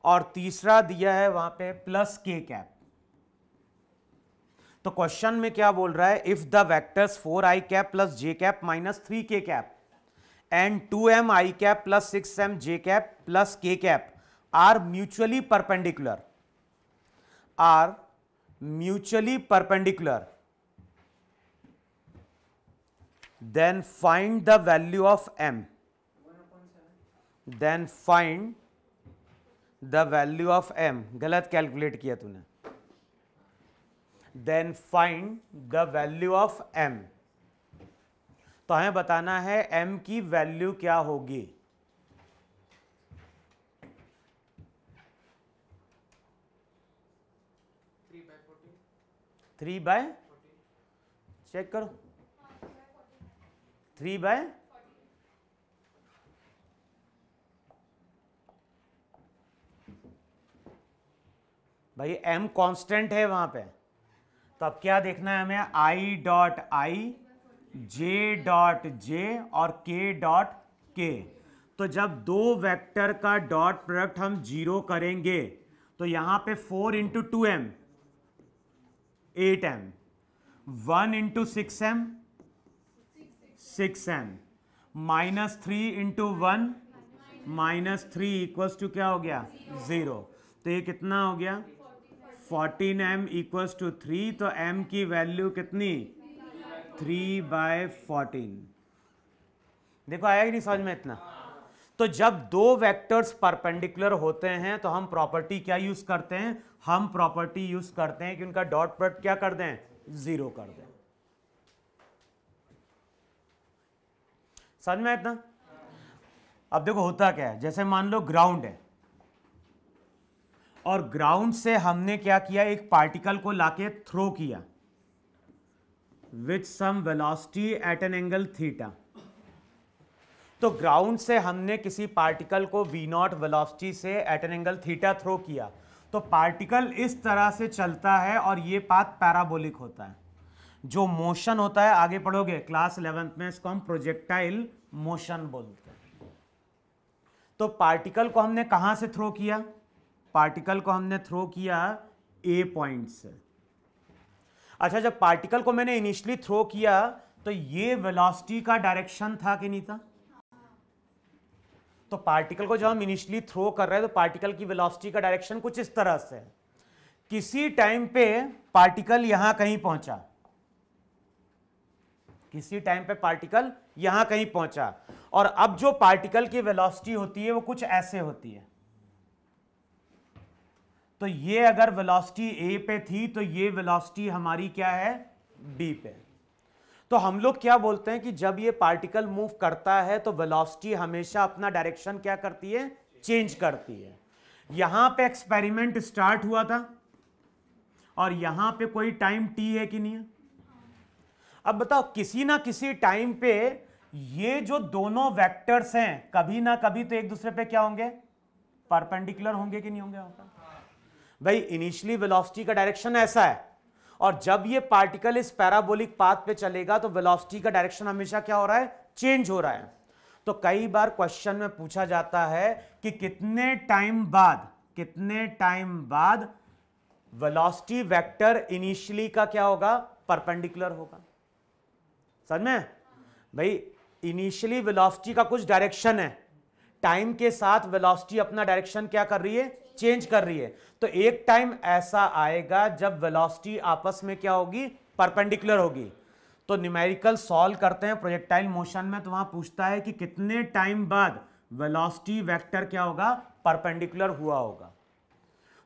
और तीसरा दिया है वहां पे प्लस k कैप। तो क्वेश्चन में क्या बोल रहा है, if the vectors 4i cap plus j cap -3k cap and 2m i cap plus 6m j cap plus k cap are mutually perpendicular, are mutually perpendicular, then find the value of m, then find the value of m, गलत calculate किया तूने, then find the value of m, तो हमें बताना है m की value क्या होगी। थ्री बाय चेक करो, 3 बाय भाई m कांस्टेंट है वहां पे, तो अब क्या देखना है हमें, i dot i, j dot j और k डॉट k। तो जब दो वेक्टर का डॉट प्रोडक्ट हम 0 करेंगे तो यहां पे 4 into 2m 8m, 1 into 6m 6m, -3 into 1 -3 equals to क्या हो गया 0, तो ये कितना हो गया 14m इक्वल्स टू 3, तो m की वैल्यू कितनी 3/14। देखो आया कि नहीं समझ में इतना। तो जब दो वेक्टर्स परपेंडिकुलर होते हैं तो हम प्रॉपर्टी क्या यूज करते हैं, हम प्रॉपर्टी यूज करते हैं कि उनका डॉट प्रोडक्ट क्या कर दें 0 कर दें। समझ में इतना। अब देखो होता क्या है, जैसे मान लो ग्राउंड है और ग्राउंड से हमने क्या किया, एक पार्टिकल को लाके थ्रो किया with some velocity at an angle theta. तो ग्राउंड से हमने किसी पार्टिकल को v0 वेलोसिटी से at an angle theta throw किया, तो पार्टिकल इस तरह से चलता है और ये पाथ पैराबोलिक होता है। जो मोशन होता है, आगे पढ़ोगे क्लास 11th में, इसको हम प्रोजेक्टाइल मोशन बोलते हैं। तो पार्टिकल को हमने कहां से थ्रो किया? पार्टिकल को हमने थ्रो किया ए पॉइंट से। अच्छा, जब पार्टिकल को मैंने इनिशियली थ्रो किया तो ये वेलोसिटी का डायरेक्शन था कि नहीं था? तो पार्टिकल को जब हम इनिशियली थ्रो कर रहे हैं तो पार्टिकल की वेलोसिटी का डायरेक्शन कुछ इस तरह से है। किसी टाइम पे पार्टिकल यहां कहीं पहुंचा, किसी टाइम पे पार्टिकल यहां कहीं पहुंचा, और अब जो पार्टिकल की वेलोसिटी होती है वो कुछ ऐसे होती है। तो ये अगर वेलोसिटी ए पे थी तो ये वेलोसिटी हमारी क्या है? बी पे। तो हम लोग क्या बोलते हैं कि जब ये पार्टिकल मूव करता है तो वेलोसिटी हमेशा अपना डायरेक्शन क्या करती है? चेंज करती है। यहां पे एक्सपेरिमेंट स्टार्ट हुआ था और यहां पे कोई टाइम टी है कि नहीं है? अब बताओ, किसी ना किसी टाइम पे ये जो दोनों वेक्टर्स हैं कभी ना कभी तो एक दूसरे पे क्या होंगे? परपेंडिकुलर होंगे कि नहीं होंगे? भाई इनिशियली वेलोसिटी का डायरेक्शन ऐसा है, और जब ये पार्टिकल इस पैराबोलिक पाथ पे चलेगा तो वेलोसिटी का डायरेक्शन हमेशा क्या हो रहा है? चेंज हो रहा है। तो कई बार क्वेश्चन में पूछा जाता है कि कितने टाइम बाद वेलोसिटी वेक्टर इनिशियली का क्या होगा? परपेंडिकुलर होगा। समझ में? भाई इनिशियली वेलोसिटी का कुछ डायरेक्शन है, टाइम के साथ वेलोसिटी अपना डायरेक्शन क्या कर रही है? चेंज कर रही है। तो एक टाइम ऐसा आएगा जब वेलोसिटी आपस में क्या होगी? परपेंडिकुलर होगी। तो न्यूमेरिकल सॉल्व करते हैं प्रोजेक्टाइल मोशन में, तो वहां पूछता है कि कितने टाइम बाद वेलोसिटी वेक्टर क्या होगा? परपेंडिकुलर हुआ होगा।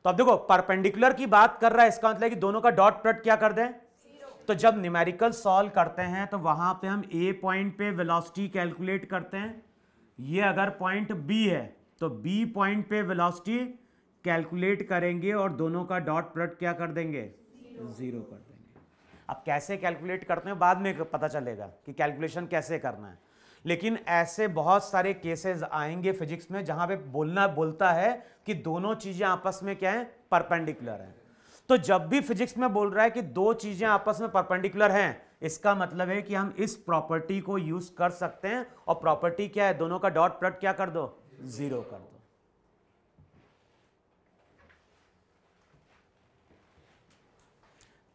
तो अब देखो, परपेंडिकुलर की बात कर रहा है, इसका मतलब है कि दोनों का डॉट प्रोडक्ट क्या कर दें? तो जब न्यूमेरिकल सॉल्व करते हैं तो वहां पे हम ए पॉइंट पे वेलोसिटी कैलकुलेट करते हैं। ये अगर पॉइंट बी है तो बी पॉइंट पे वेलोसिटी कैलकुलेट करेंगे और दोनों का डॉट प्रोडक्ट क्या कर देंगे? जीरो कर देंगे। अब कैसे कैलकुलेट करते हैं बाद में पता चलेगा कि कैलकुलेशन कैसे करना है, लेकिन ऐसे बहुत सारे केसेस आएंगे फिजिक्स में जहां पे बोलता है कि दोनों चीजें आपस में क्या है? परपेंडिकुलर है। तो जब भी फिजिक्स में बोल रहा है कि दो चीजें आपस में परपेंडिकुलर हैं, इसका मतलब है कि हम इस प्रॉपर्टी को यूज कर सकते हैं, और प्रॉपर्टी क्या है? दोनों का डॉट प्रोडक्ट क्या कर दो? जीरो कर दो।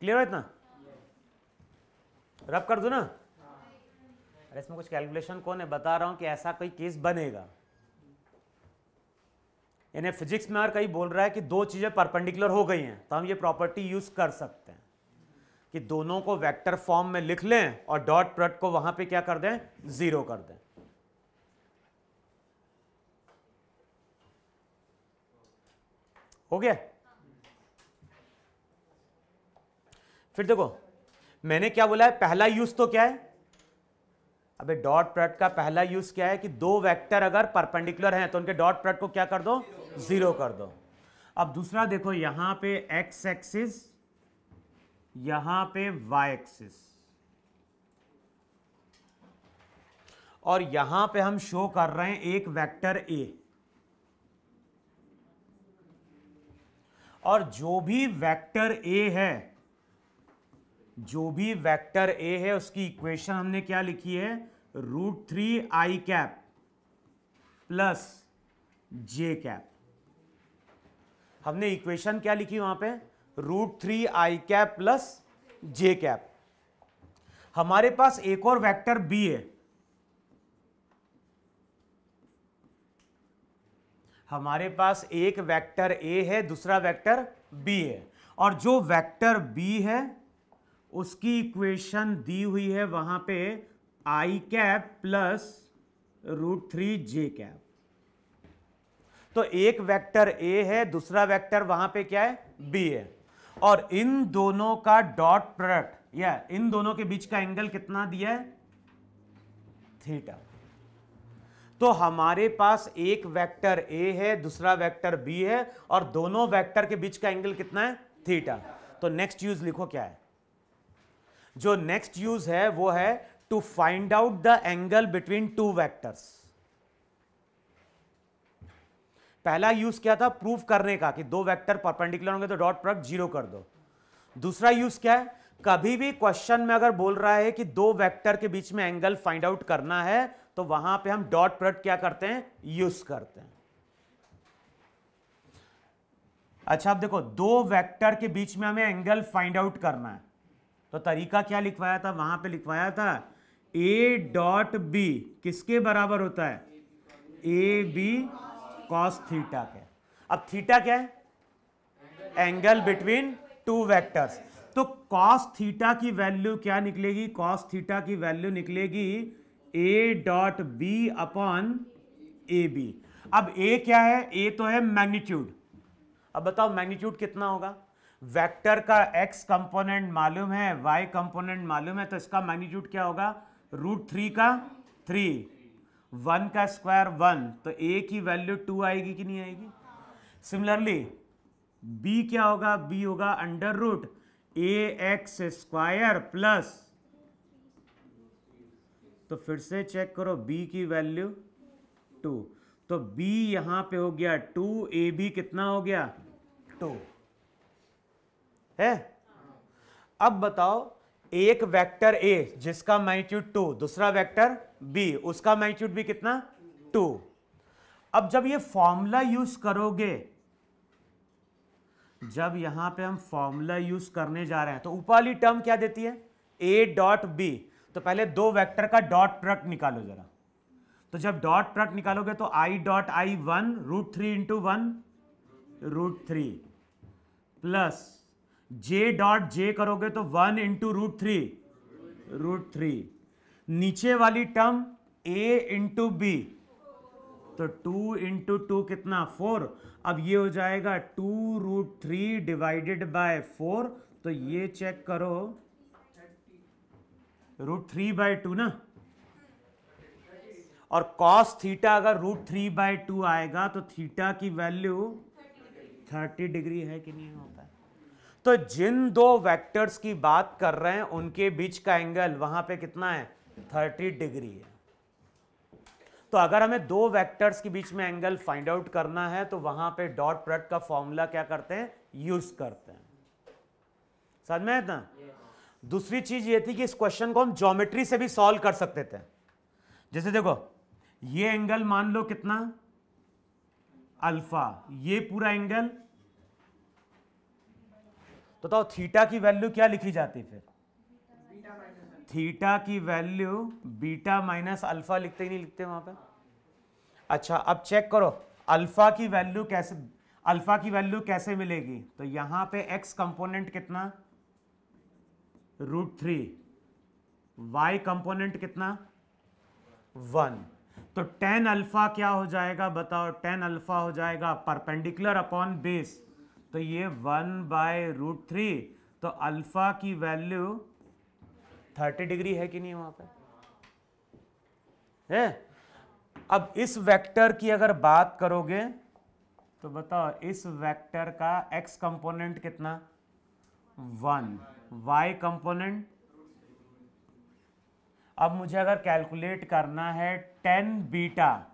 क्लियर है इतना? रब कर दो ना? अरे इसमें कुछ कैलकुलेशन कौन है? बता रहा हूं कि ऐसा कोई केस बनेगा। यानी फिजिक्स में अगर कहीं बोल रहा है कि दो चीजें परपेंडिकुलर हो गई हैं तो हम ये प्रॉपर्टी यूज कर सकते हैं कि दोनों को वेक्टर फॉर्म में लिख लें और डॉट प्रोडक्ट को वहां पे क्या कर दें? जीरो कर दें। हो गया? फिर देखो, मैंने क्या बोला है? पहला यूज तो क्या है? अबे डॉट प्रोडक्ट का पहला यूज क्या है कि दो वेक्टर अगर परपेंडिकुलर हैं तो उनके डॉट प्रोडक्ट को क्या कर दो? जीरो कर दो। अब दूसरा देखो, यहां पे एक्स एक्सिस, यहां पे वाई एक्सिस, और यहां पे हम शो कर रहे हैं एक वेक्टर ए, और जो भी वेक्टर ए है उसकी इक्वेशन हमने क्या लिखी है? √3i प्लस जे कैप। हमने इक्वेशन क्या लिखी वहां पे? √3i प्लस जे कैप। हमारे पास एक और वेक्टर बी है, हमारे पास एक वेक्टर ए है, दूसरा वेक्टर बी है, और जो वेक्टर बी है उसकी इक्वेशन दी हुई है वहां पे i प्लस √3j। तो एक वेक्टर ए है, दूसरा वेक्टर वहां पे क्या है? बी है, और इन दोनों का डॉट प्रोडक्ट या इन दोनों के बीच का एंगल कितना दिया है? थीटा। तो हमारे पास एक वेक्टर ए है, दूसरा वेक्टर बी है, और दोनों वेक्टर के बीच का एंगल कितना है? थीटा। तो नेक्स्ट यूज लिखो क्या है? जो नेक्स्ट यूज है वो है to find out the angle between two vectors. पहला यूज क्या था, प्रूफ करने का कि दो वेक्टर परपेंडिकुलर होंगे तो डॉट प्रोडक्ट 0 कर दो। दूसरा यूज क्या है, कभी भी क्वेश्चन में अगर बोल रहा है कि दो वेक्टर के बीच में एंगल फाइंड आउट करना है तो वहां पे हम डॉट प्रोडक्ट क्या करते हैं, यूज करते हैं। अच्छा अब देखो, दो वेक्टर के बीच में हमें एंगल फाइंड आउट करना है तो तरीका क्या लिखवाया था, वहां पे लिखवाया था ए डॉट बी किसके बराबर होता है, ए बी कॉस थीटा के। अब थीटा क्या है, एंगल बिटवीन टू वेक्टर्स, तो कॉस थीटा की वैल्यू क्या निकलेगी, कॉस थीटा की वैल्यू निकलेगी A dot B upon A B. अब ए क्या है, ए तो है मैग्नीट्यूड। अब बताओ मैग्नीट्यूड कितना होगा, वेक्टर का x कंपोनेंट मालूम है, y कंपोनेंट मालूम है, तो इसका मैग्नीट्यूड क्या होगा, √3 का 3, 1 का स्क्वायर 1, तो a की वैल्यू 2 आएगी कि नहीं आएगी। सिमिलरली b क्या होगा, b होगा √ax स्क्वायर प्लस, तो फिर से चेक करो b की वैल्यू 2, तो b यहां पे हो गया 2, ab कितना हो गया 2 है। अब बताओ एक वेक्टर a जिसका मैग्नीट्यूड 2, दूसरा वेक्टर b उसका मैग्नीट्यूड भी कितना 2। अब जब ये फॉर्मूला यूज करोगे, जब यहां पे हम फॉर्मूला यूज करने जा रहे हैं तो ऊपर वाली टर्म क्या देती है, a डॉट b, तो पहले दो वेक्टर का डॉट प्रोडक्ट निकालो जरा। तो जब डॉट प्रोडक्ट निकालोगे तो i dot i 1 √3 into 1 √3 plus j dot j करोगे तो 1 इंटू √3 नीचे वाली टर्म a इंटू बी, तो 2 इंटू 2 कितना 4। अब ये हो जाएगा 2√3 डिवाइडेड बाय 4, तो ये चेक करो √3/2 ना, और cos थीटा अगर √3/2 आएगा तो थीटा की वैल्यू 30 डिग्री है कि नहीं होता है। तो जिन दो वेक्टर्स की बात कर रहे हैं उनके बीच का एंगल वहां पे कितना है, 30 डिग्री है। तो अगर हमें दो वेक्टर्स के बीच में एंगल फाइंड आउट करना है तो वहां पे डॉट प्रोडक्ट का फॉर्मूला क्या करते हैं, यूज करते हैं। समझ में आया? दूसरी चीज ये थी कि इस क्वेश्चन को हम ज्योमेट्री से भी सॉल्व कर सकते थे। जैसे देखो ये एंगल मान लो कितना अल्फा, ये पूरा एंगल, तो बताओ थीटा की वैल्यू क्या लिखी जाती, फिर थीटा की वैल्यू बीटा माइनस अल्फा लिखते ही नहीं लिखते वहां पे। अच्छा अब चेक करो अल्फा की वैल्यू कैसे मिलेगी, तो यहां पे x कंपोनेंट कितना √3, y कंपोनेंट कितना 1, तो tan अल्फा क्या हो जाएगा बताओ, tan अल्फा हो जाएगा परपेंडिकुलर अपॉन बेस, तो ये 1/√3, तो अल्फा की वैल्यू 30 डिग्री है कि नहीं वहां पे है। अब इस वेक्टर की अगर बात करोगे तो बताओ इस वेक्टर का x कंपोनेंट कितना 1, y कंपोनेंट, अब मुझे अगर कैलकुलेट करना है tan बीटा,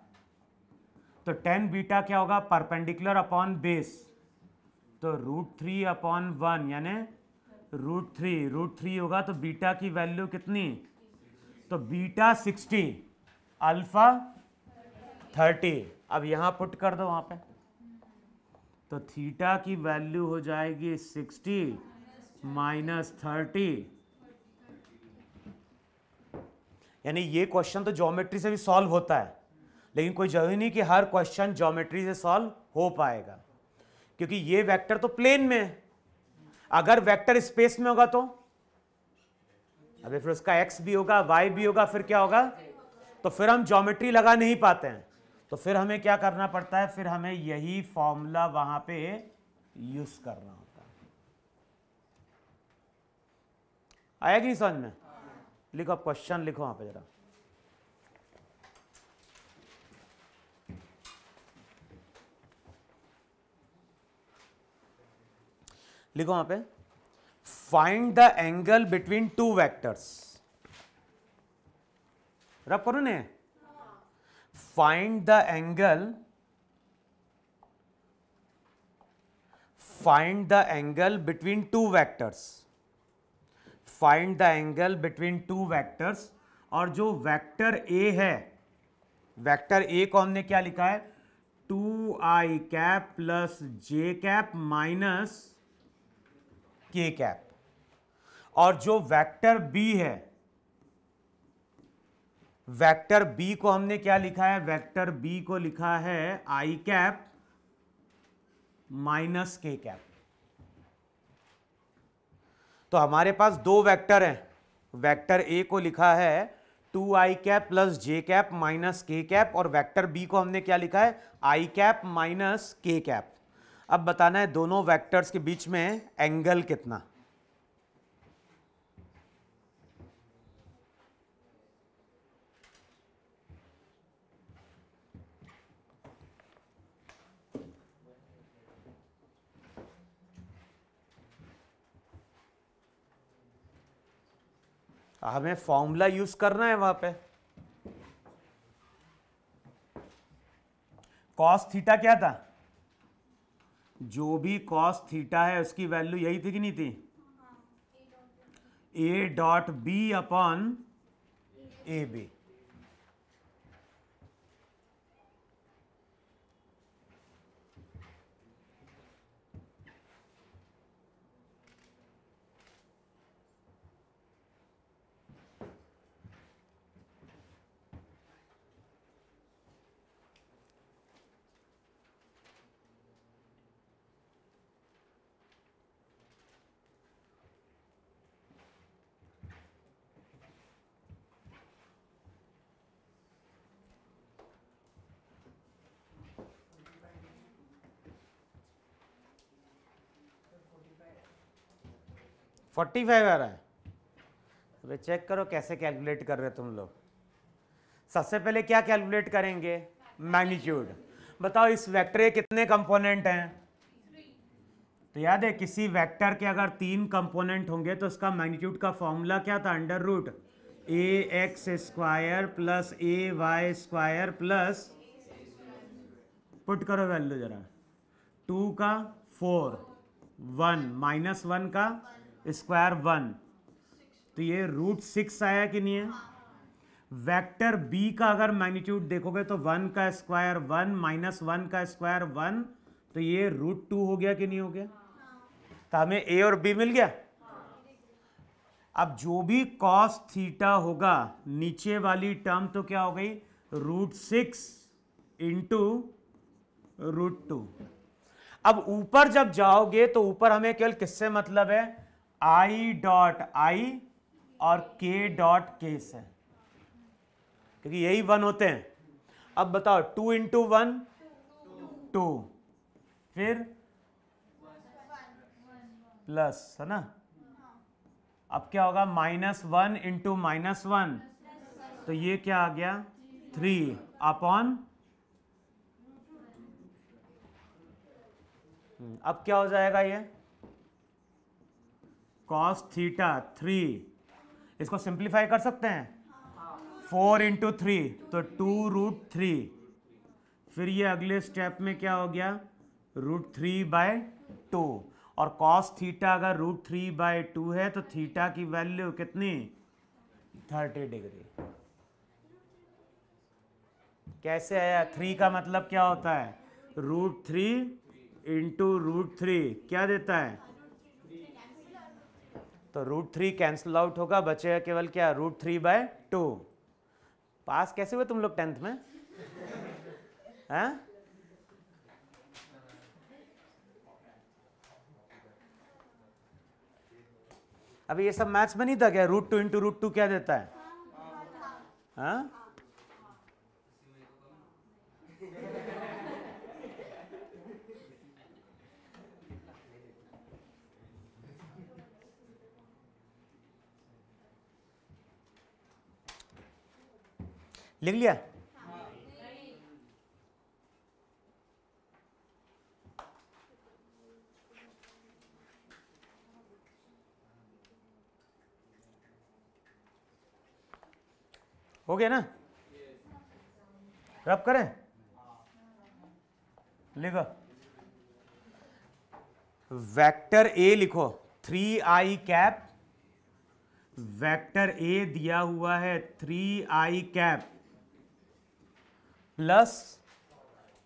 तो tan बीटा क्या होगा, परपेंडिकुलर अपॉन बेस, तो √3/1 यानी √3 होगा, तो बीटा की वैल्यू कितनी, तो बीटा 60, अल्फा 30। अब यहां पुट कर दो वहां पे, तो थीटा की वैल्यू हो जाएगी 60 माइनस 30, यानी ये क्वेश्चन तो ज्योमेट्री से भी सॉल्व होता है, लेकिन कोई जरूरी नहीं कि हर क्वेश्चन ज्योमेट्री से सॉल्व हो पाएगा, क्योंकि ये वेक्टर तो प्लेन में है। अगर वेक्टर स्पेस में होगा तो अभी फिर उसका x भी होगा y भी होगा, फिर क्या होगा, तो फिर हम ज्योमेट्री लगा नहीं पाते हैं, तो फिर हमें क्या करना पड़ता है, फिर हमें यही फॉर्मूला वहां पे यूज करना होता है। आया कि नहीं समझ में? लिखो क्वेश्चन लिखो वहां पे जरा, लिखो वहां पे find the angle between two vectors, रब करो ने, find the angle find the angle between two vectors, find the angle between two vectors. और जो वेक्टर ए है, वेक्टर ए को हमने क्या लिखा है, 2i कैप प्लस जे कैप माइनस के कैप। और जो वेक्टर बी है, वेक्टर बी को हमने क्या लिखा है, वेक्टर बी को लिखा है i कैप माइनस के कैप। तो हमारे पास दो वेक्टर हैं, वेक्टर ए को लिखा है 2i कैप प्लस जे कैप माइनस के कैप, और वेक्टर बी को हमने क्या लिखा है, i कैप माइनस के कैप। अब बताना है दोनों वेक्टर्स के बीच में एंगल कितना। हमें फॉर्मूला यूज करना है वहां पे। कॉस थीटा क्या था, जो भी कॉस थीटा है उसकी वैल्यू यही थी कि नहीं थी, A dot B upon A B. Forty five आ रहा है। अबे चेक करो कैसे कैलकुलेट कर रहे हो तुम लोग। सबसे पहले क्या कैलकुलेट करेंगे, मैग्नीट्यूड। बताओ इस वेक्टर के कितने कंपोनेंट हैं, तो याद है किसी वेक्टर के अगर 3 कंपोनेंट होंगे तो उसका मैग्नीट्यूड का फॉर्मूला क्या था, अंडर रूट ए एक्स स्क्वायर प्लस ए वाई स्क्वायर प्लस, पुट करो वैल्यू जरा, 2 का 4, 1 माइनस 1 का स्क्वायर 1, तो ये √6 आया कि नहीं है। वेक्टर बी का अगर मैग्नीट्यूड देखोगे तो 1 का स्क्वायर 1 माइनस 1 का स्क्वायर 1, तो ये √2 हो गया कि नहीं हो गया। तो हमें ए और बी मिल गया। अब जो भी कॉस थीटा होगा, नीचे वाली टर्म तो क्या हो गई, √6 इंटू √2। अब ऊपर जब जाओगे तो ऊपर हमें केवल किससे मतलब है, i डॉट आई और k डॉट के से, क्योंकि यही 1 होते हैं। अब बताओ 2 इंटू 1 2, फिर प्लस, है ना। अब क्या होगा, -1 इंटू -1, तो ये क्या आ गया 3 अपॉन, अब क्या हो जाएगा ये कॉस थीटा 3, इसको सिंप्लीफाई कर सकते हैं, 4 इंटू 3 तो 2√3, फिर ये अगले स्टेप में क्या हो गया √3/2, और कॉस थीटा अगर √3/2 है तो थीटा की वैल्यू कितनी, 30 डिग्री। कैसे आया, 3 का मतलब क्या होता है, √3 इंटू √3 क्या देता है, तो √3 कैंसिल आउट होगा, बचेगा केवल क्या, √3/2। पास कैसे हुए तुम लोग 10th में, हैं? अभी ये सब मैथ्स में नहीं था क्या, √2 इंटू √2 क्या देता है, हाँ? लिख लिया, हो गया ना, रब करें, लिखो वेक्टर ए लिखो 3i कैप, वेक्टर ए दिया हुआ है 3i cap plus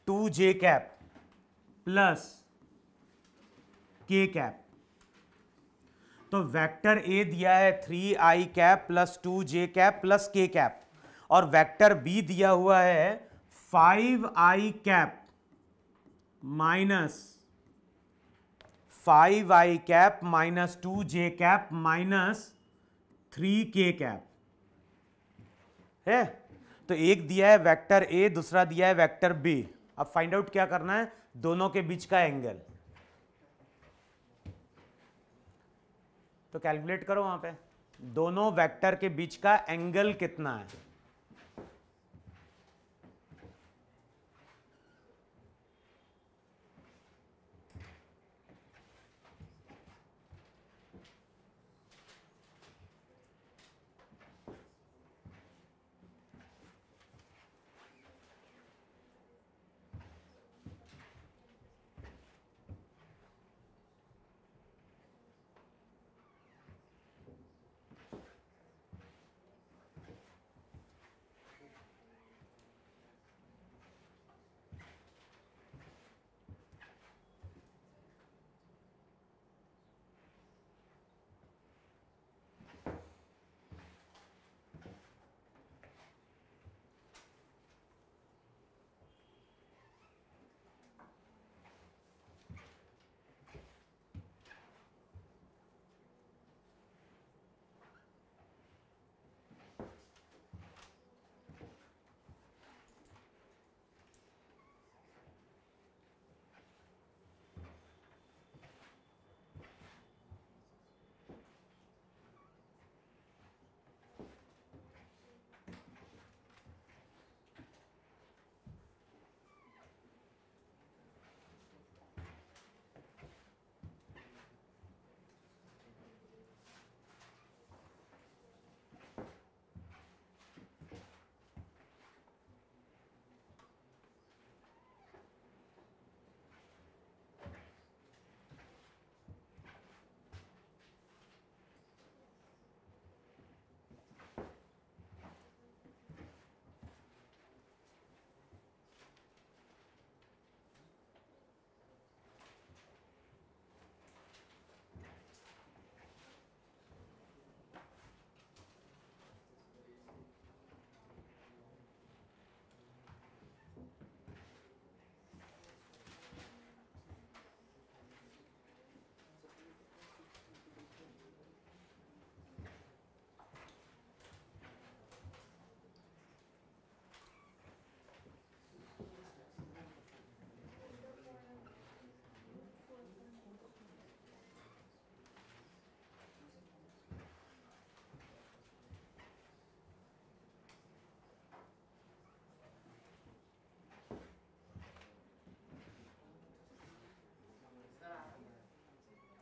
2j cap plus k cap. तो वेक्टर ए दिया है 3i cap plus 2j cap plus k cap, और वेक्टर बी दिया हुआ है 5i cap minus 5i cap minus 2j cap minus 3k cap है। तो एक दिया है वेक्टर ए, दूसरा दिया है वेक्टर बी। अब फाइंड आउट क्या करना है, दोनों के बीच का एंगल। तो कैलकुलेट करो वहां पे दोनों वेक्टर के बीच का एंगल कितना है।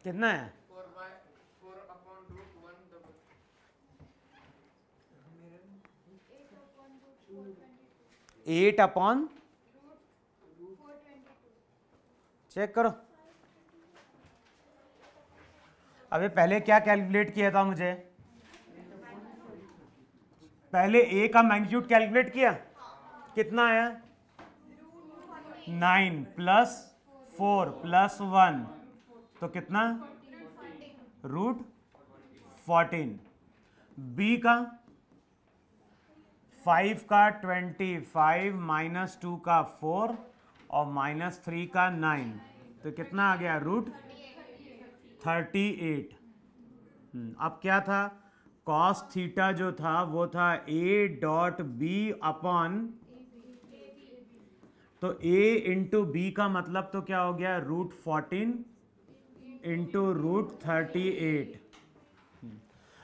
कितना है 8/, चेक करो। अबे पहले क्या कैलकुलेट किया था मुझे, पहले ए का मैग्नीट्यूड कैलकुलेट किया, कितना आया 9 प्लस 4 प्लस 1, तो कितना √14। बी का 5 का 25 माइनस 2 का 4 और माइनस 3 का 9, तो कितना आ गया √38। अब क्या था, कॉस थीटा जो था वो था A.B/, तो A इंटू बी का मतलब तो क्या हो गया √14 इंटू √38।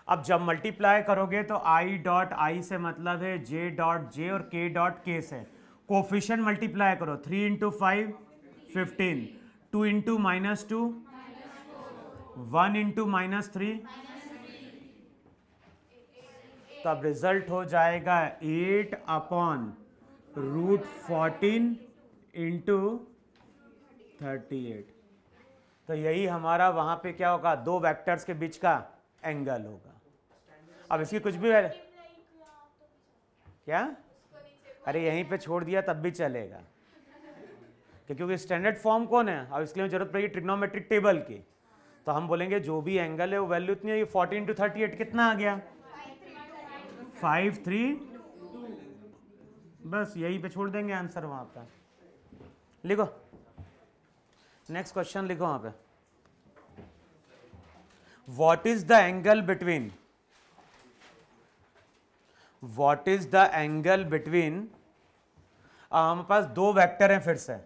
अब जब मल्टीप्लाई करोगे तो I.I से मतलब है J.J और K.K से। कोफिशिएंट मल्टीप्लाई करो, 3 इंटू 5 15, 2 इंटू -2 1 इंटू -3, तब रिजल्ट हो जाएगा 8/√14 इंटू 38। तो यही हमारा वहां पे क्या होगा, दो वेक्टर्स के बीच का एंगल होगा। अब इसकी कुछ भी क्या, अरे यहीं पे छोड़ दिया तब भी चलेगा, क्योंकि स्टैंडर्ड फॉर्म कौन है, अब इसके लिए जरूरत पड़ेगी ट्रिग्नोमेट्रिक टेबल की। तो हम बोलेंगे जो भी एंगल है वो वैल्यू इतनी है, 40 × 38 कितना आ गया, 5 3, बस यहीं पे छोड़ देंगे आंसर वहां पे। लिखो नेक्स्ट क्वेश्चन, लिखो वहां पे, what is the angle between, what is the angle between, हमारे पास दो वेक्टर हैं फिर से,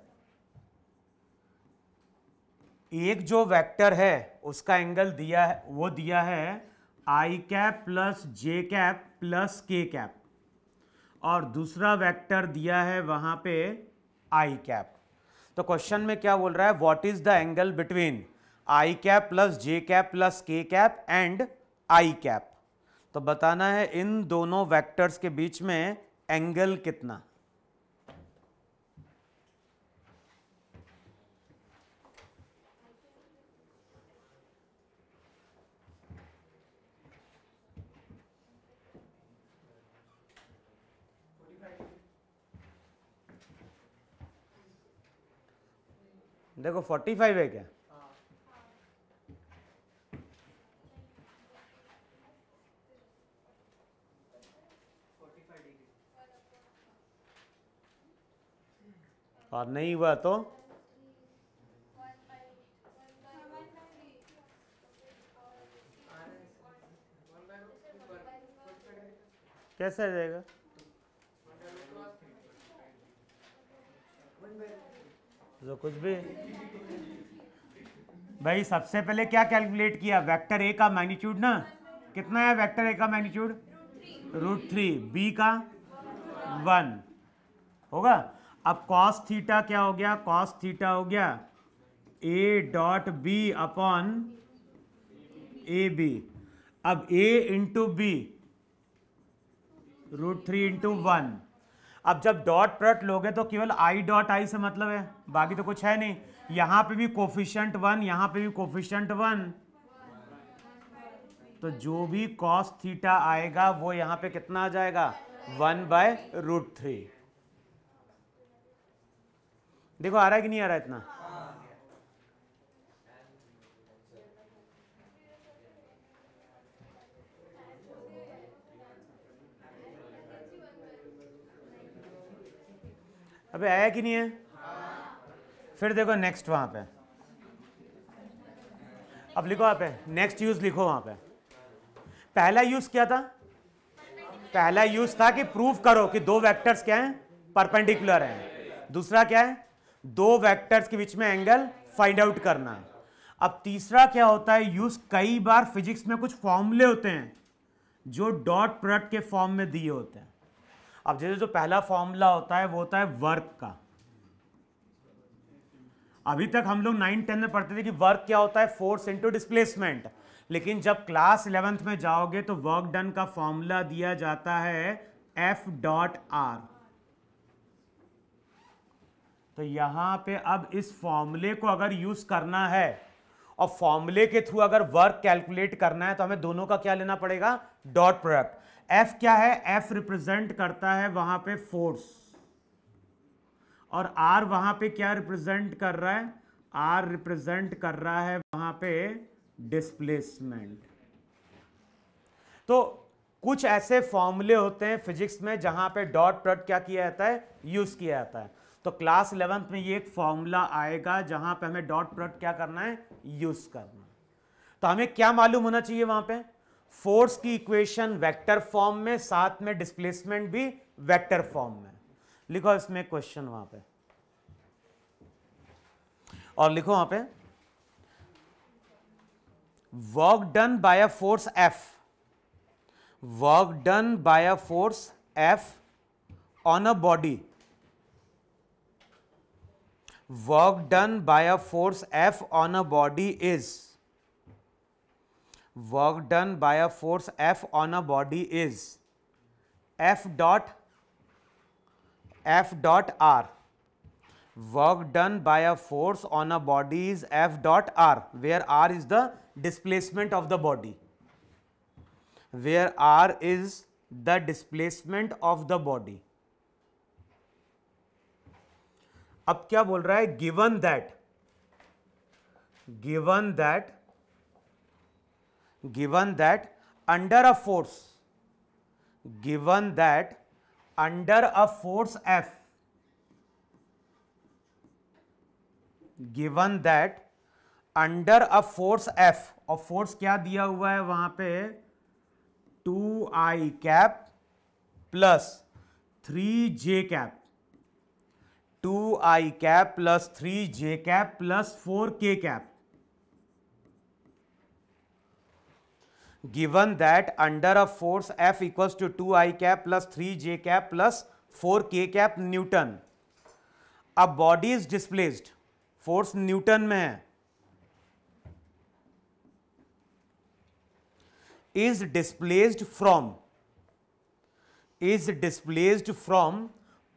एक जो वेक्टर है उसका एंगल दिया है, वो दिया है आई कैप प्लस जे कैप प्लस के कैप, और दूसरा वेक्टर दिया है वहां पे आई कैप। तो क्वेश्चन में क्या बोल रहा है, what is the angle between I cap plus J cap plus के कैप एंड आई कैप। तो बताना है इन दोनों वेक्टर्स के बीच में एंगल कितना। देखो 45 है क्या, और नहीं हुआ तो कैसे आ जाएगा, जो कुछ भी भाई। सबसे पहले क्या कैलकुलेट किया, वेक्टर ए का मैग्नीट्यूड ना, कितना है वेक्टर ए का मैग्नीट्यूड, √3, बी का 1 होगा। अब कॉस थीटा क्या हो गया, कॉस थीटा हो गया a dot B upon A B. अब a इंटू बी √3 × 1। अब जब डॉट प्रोडक्ट लोगे तो केवल i डॉट i से मतलब है, बाकी तो कुछ है नहीं। यहां पे भी कोफिशिएंट 1, यहां पे भी कोफिशिएंट 1, तो जो भी कॉस थीटा आएगा वो यहां पे कितना आ जाएगा, 1/√3। देखो आ रहा है कि नहीं आ रहा है इतना, अबे आया कि नहीं है। फिर देखो नेक्स्ट वहां पे, अब लिखो वहां पे नेक्स्ट यूज, लिखो वहां पे पहला यूज क्या था, पहला यूज था कि प्रूव करो कि दो वेक्टर्स क्या हैं, परपेंडिकुलर हैं। दूसरा क्या है, दो वेक्टर्स के बीच में एंगल फाइंड आउट करना है। अब तीसरा क्या होता है यूज, कई बार फिजिक्स में कुछ फॉर्मूले होते हैं जो डॉट प्रोडक्ट के फॉर्म में दिए होते हैं। अब जैसे जो पहला फॉर्मूला होता है वो होता है वर्क का। अभी तक हम लोग 9 10 में पढ़ते थे कि वर्क क्या होता है, फोर्स इनटू डिस्प्लेसमेंट, लेकिन जब क्लास 11th में जाओगे तो वर्क डन का फॉर्मूला दिया जाता है F.R। तो यहां पे अब इस फॉर्मूले को अगर यूज करना है और फॉर्मूले के थ्रू अगर वर्क कैलकुलेट करना है तो हमें दोनों का क्या लेना पड़ेगा, डॉट प्रोडक्ट। F क्या है, F रिप्रेजेंट करता है वहां पे फोर्स, और R वहां पे क्या रिप्रेजेंट कर रहा है, R रिप्रेजेंट कर रहा है वहां पे डिस्प्लेसमेंट। तो कुछ ऐसे फॉर्मूले होते हैं फिजिक्स में जहां पे डॉट प्रोडक्ट क्या किया जाता है, यूज किया जाता है। तो क्लास 11th में ये एक फॉर्मूला आएगा जहां पे हमें डॉट प्रोडक्ट क्या करना है, यूज करना। तो हमें क्या मालूम होना चाहिए वहां पे, फोर्स की इक्वेशन वेक्टर फॉर्म में, साथ में डिस्प्लेसमेंट भी वेक्टर फॉर्म में। लिखो इसमें क्वेश्चन वहां पे, और लिखो वहां पे work done bye a force F, work done bye a force F on a body, work done by a force F on a body is, work done by a force F on a body is F dot R, work done by a force on a body is F dot R, where R is the displacement of the body, where R is the displacement of the body. अब क्या बोल रहा है, given that under a force, given that under a force F, given that under a force F, और force क्या दिया हुआ है वहां पे 2i cap plus 3j cap, 2i cap plus 3j cap plus 4k cap. Given that under a force F equals to 2i cap plus 3j cap plus 4k cap Newton, a body is displaced, force Newton में है, is displaced from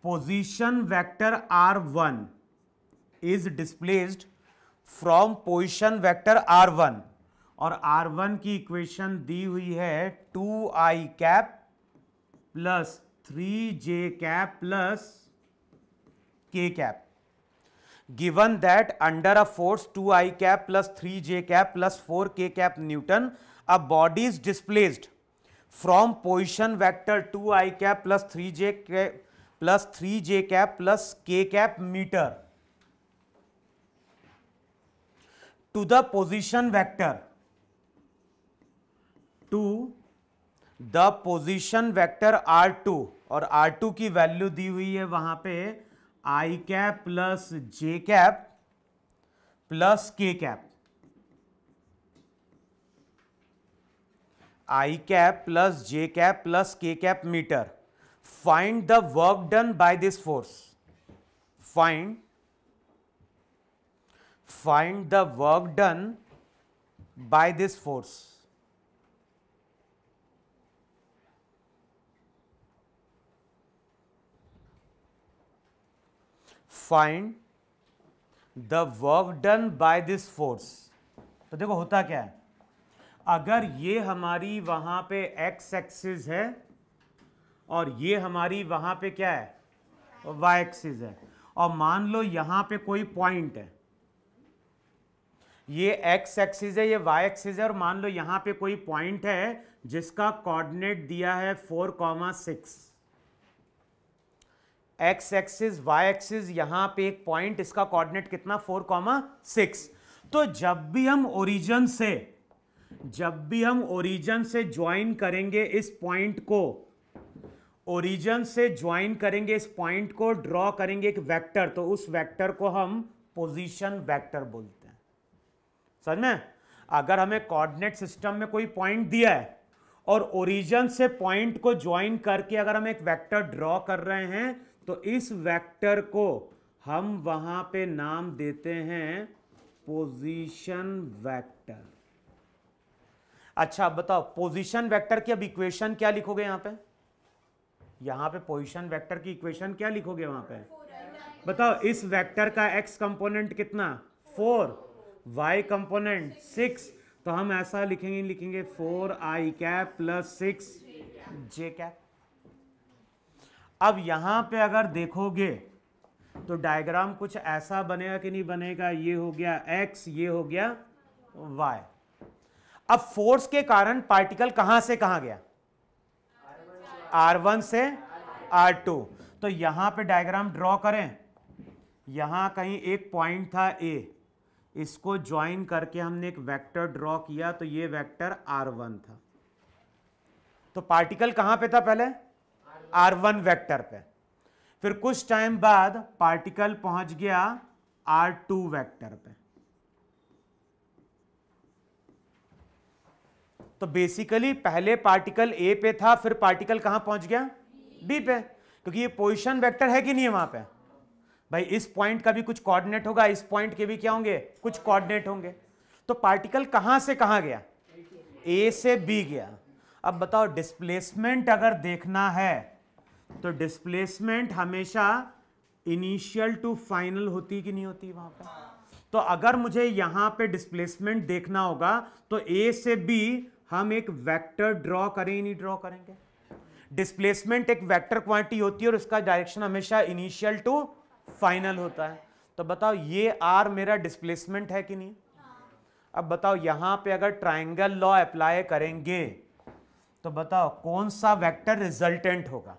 position vector r1, is displaced from position vector r1, और R1 की equation दी हुई है 2i cap plus 3j cap plus k cap. Given that under a force 2i cap plus 3j cap plus 4k cap newton, a body is displaced from position vector 2i cap plus 3j cap plus k cap metre to the position vector, to the position vector R2, और R2 की value दी हुई है वहां पे i cap plus j cap plus k cap, i cap plus j cap plus k cap metre. Find the work done by this force, find the work done by this force. Find the work done by this force. तो देखो होता क्या है, अगर ये हमारी वहां पे x एक्सिस है और ये हमारी वहां पे क्या है y एक्सिस है, और मान लो यहां पे कोई पॉइंट है, ये x एक्सिस है, ये y एक्सिस है, और मान लो यहां पे कोई पॉइंट है जिसका कोऑर्डिनेट दिया है 4,6, x एक्सिस y एक्सिस, यहां पे एक पॉइंट, इसका कोऑर्डिनेट कितना 4,6. तो जब भी हम ओरिजिन से ज्वाइन करेंगे इस पॉइंट को, ओरिजिन से ज्वाइन करेंगे इस पॉइंट को, ड्रॉ करेंगे एक वेक्टर, तो उस वेक्टर को हम पोजीशन वेक्टर बोलते हैं. समझ में? अगर हमें कोऑर्डिनेट सिस्टम में कोई पॉइंट दिया है और ओरिजिन से पॉइंट को ज्वाइन करके अगर हम एक वेक्टर ड्रॉ कर रहे हैं, तो इस वेक्टर को हम वहां पे नाम देते हैं पोजीशन वेक्टर. अच्छा बताओ, पोजीशन वेक्टर की अब इक्वेशन क्या लिखोगे? यहां पे पोजीशन वेक्टर की इक्वेशन क्या लिखोगे? वहां पे बताओ, इस वेक्टर का x कंपोनेंट कितना 4, y कंपोनेंट 6, तो हम ऐसा लिखेंगे 4i cap plus 6j cap. अब यहां पे अगर देखोगे तो डायग्राम कुछ ऐसा बनेगा कि नहीं बनेगा? ये हो गया x, ये हो गया y. अब फोर्स के कारण पार्टिकल कहां से कहां गया? R1 से R2. तो यहां पे डायग्राम ड्रॉ करें, यहां कहीं एक पॉइंट था A, इसको ज्वाइन करके हमने एक वेक्टर ड्रॉ किया, तो ये वेक्टर R1 था. तो पार्टिकल कहां पे था? पहले R1 वेक्टर पे. फिर कुछ टाइम बाद पार्टिकल पहुंच गया R2 वेक्टर पे. तो बेसिकली पहले पार्टिकल A पे था, फिर पार्टिकल कहां पहुंच गया? B पे, क्योंकि ये पोजीशन वेक्टर है कि नहीं है वहां पे? भाई इस पॉइंट का भी कुछ कोऑर्डिनेट होगा, इस पॉइंट के भी क्या होंगे? कुछ कोऑर्डिनेट होंगे. तो पार्टिकल कहां से कहां गया? A से B गया. अब बताओ, डिस्प्लेसमेंट अगर देखना है तो डिस्प्लेसमेंट हमेशा इनिशियल टू फाइनल होती कि नहीं होती वहां पे? तो अगर मुझे यहां पे डिस्प्लेसमेंट देखना होगा तो ए से बी हम एक वेक्टर ड्रॉ करें ही नहीं ड्रॉ करेंगे? डिस्प्लेसमेंट एक वेक्टर क्वांटिटी होती है और उसका डायरेक्शन हमेशा इनिशियल टू फाइनल होता है। तो बताओ ये आर मेरा डिस्प्लेसमेंट है कि नहीं? अब बताओ यहां पे अगर ट्रायंगल लॉ अप्लाई करेंगे तो बताओ कौन सा वेक्टर रिजल्टेंट होगा?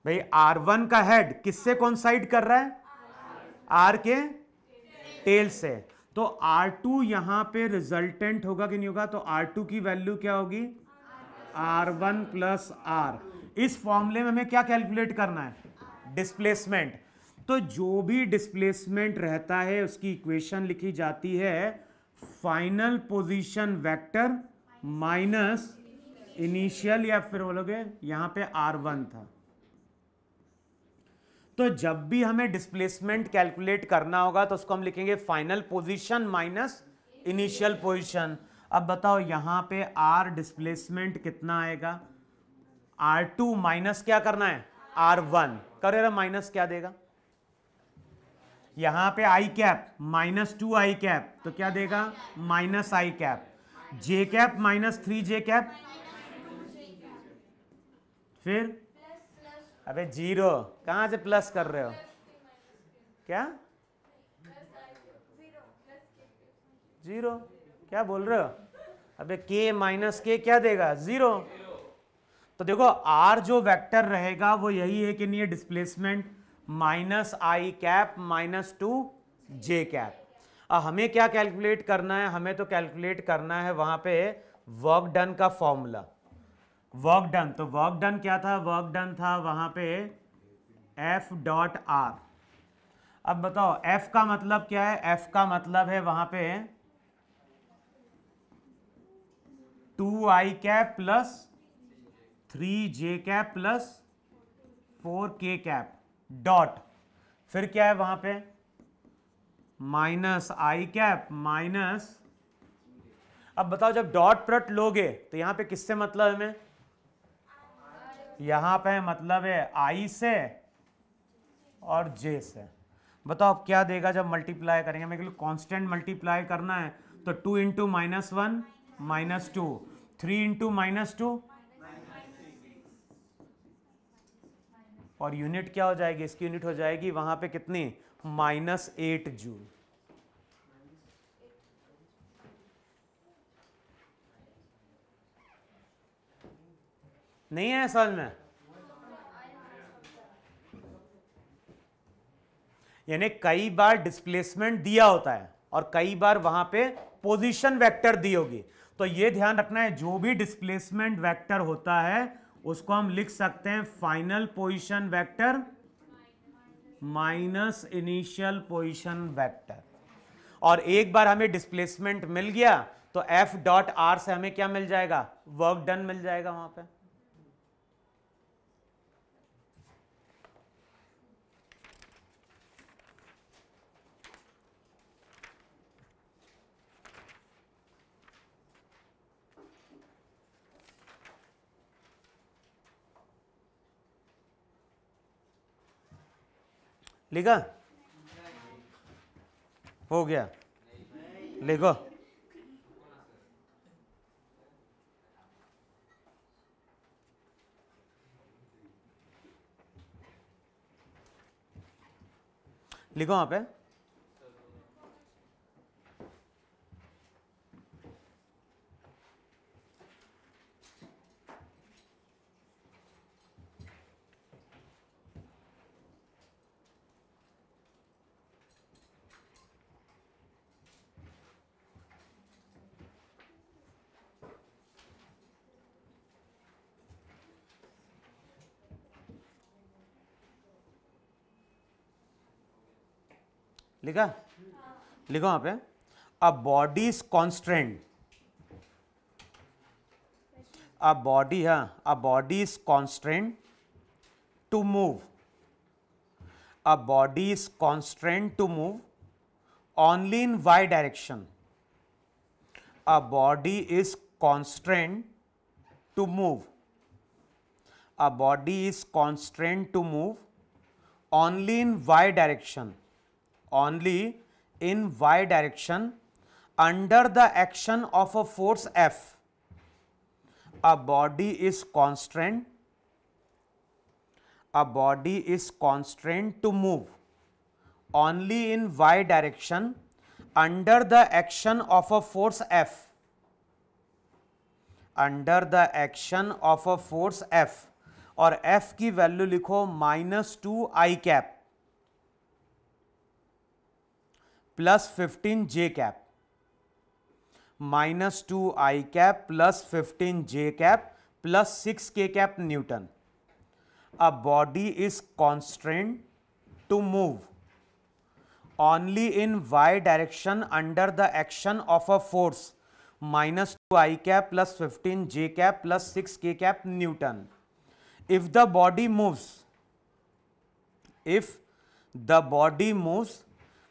भाई R1 का हेड किससे कोइंसाइड कर रहा है? R के टेल से। तो R2 यहां पे रिजल्टेंट होगा कि नहीं होगा? तो R2 की वैल्यू क्या होगी? R1 plus R। इस फॉर्मूले में हमें क्या कैलकुलेट करना है? डिस्प्लेसमेंट। तो जो भी डिस्प्लेसमेंट रहता है उसकी इक्वेशन लिखी जाती है final position vector minus initial, या फिर बोलोगे यहां पे R1 था। तो जब भी हमें डिस्प्लेसमेंट कैलकुलेट करना होगा तो उसको हम लिखेंगे final position minus initial position. अब बताओ यहां पे R डिस्प्लेसमेंट कितना आएगा? R2 माइनस क्या करना है? R1 करेगा, माइनस क्या देगा? यहां पे आई कैप -2 आई कैप तो क्या देगा? माइनस आई कैप। जे कैप -3 जे कैप, फिर अबे जीरो कहां से प्लस कर रहे हो? क्या जीरो? क्या बोल रहे हो? अबे के माइनस के क्या देगा? जीरो। तो देखो आर जो वेक्टर रहेगा वो यही है कि नहीं है डिस्प्लेसमेंट माइनस आई कैप -2 जे कैप। हमें क्या कैलकुलेट करना है? हमें तो कैलकुलेट करना है वहां पे वर्क डन का फॉर्मूला। वर्क डन, तो वर्क डन क्या था? वर्क डन था वहां पे F डॉट आर। अब बताओ F का मतलब क्या है? F का मतलब है वहां पे 2 आई कैप प्लस 3 जे कैप प्लस 4 के कैप डॉट, फिर क्या है वहां पे? माइनस आई कैप माइनस। अब बताओ जब डॉट प्रोडक्ट लोगे तो यहां पे किससे मतलब है? हमें यहां पे मतलब है आई से और जे से। बताओ अब क्या देगा जब मल्टीप्लाई करेंगे? मेरे को कांस्टेंट मल्टीप्लाई करना है तो 2 इंटू -1 -2, 3 इंटू -2 और यूनिट क्या हो जाएगी? इसकी यूनिट हो जाएगी वहां पे कितनी? -8 जूल। नहीं है समझ में? यानी कई बार डिस्प्लेसमेंट दिया होता है और कई बार वहां पे पोजीशन वेक्टर दी होगी। तो ये ध्यान रखना है जो भी डिस्प्लेसमेंट वेक्टर होता है उसको हम लिख सकते हैं final position vector minus initial position vector. और एक बार हमें डिस्प्लेसमेंट मिल गया तो F डॉट आर से हमें क्या मिल जाएगा? वर्क डन मिल जाएगा वहां पे। लिखा? हो गया? लिखो। लिखो वहां पे। लिखा? लिखो वहां पे। A body is constraint, a body, हाँ, a body is constraint to move, a body is constraint to move only in y direction. A body is constrained to move. A body is constrained to move only in y direction, only in y direction under the action of a force F, a body is constrained to move only in y direction under the action of a force F, under the action of a force F, और F की value लिखो -2 I cap plus 15 J cap, -2 I cap plus 15 J cap plus 6 K cap Newton. A body is constrained to move only in y direction under the action of a force -2 I cap plus 15 J cap plus 6 K cap Newton. If the body moves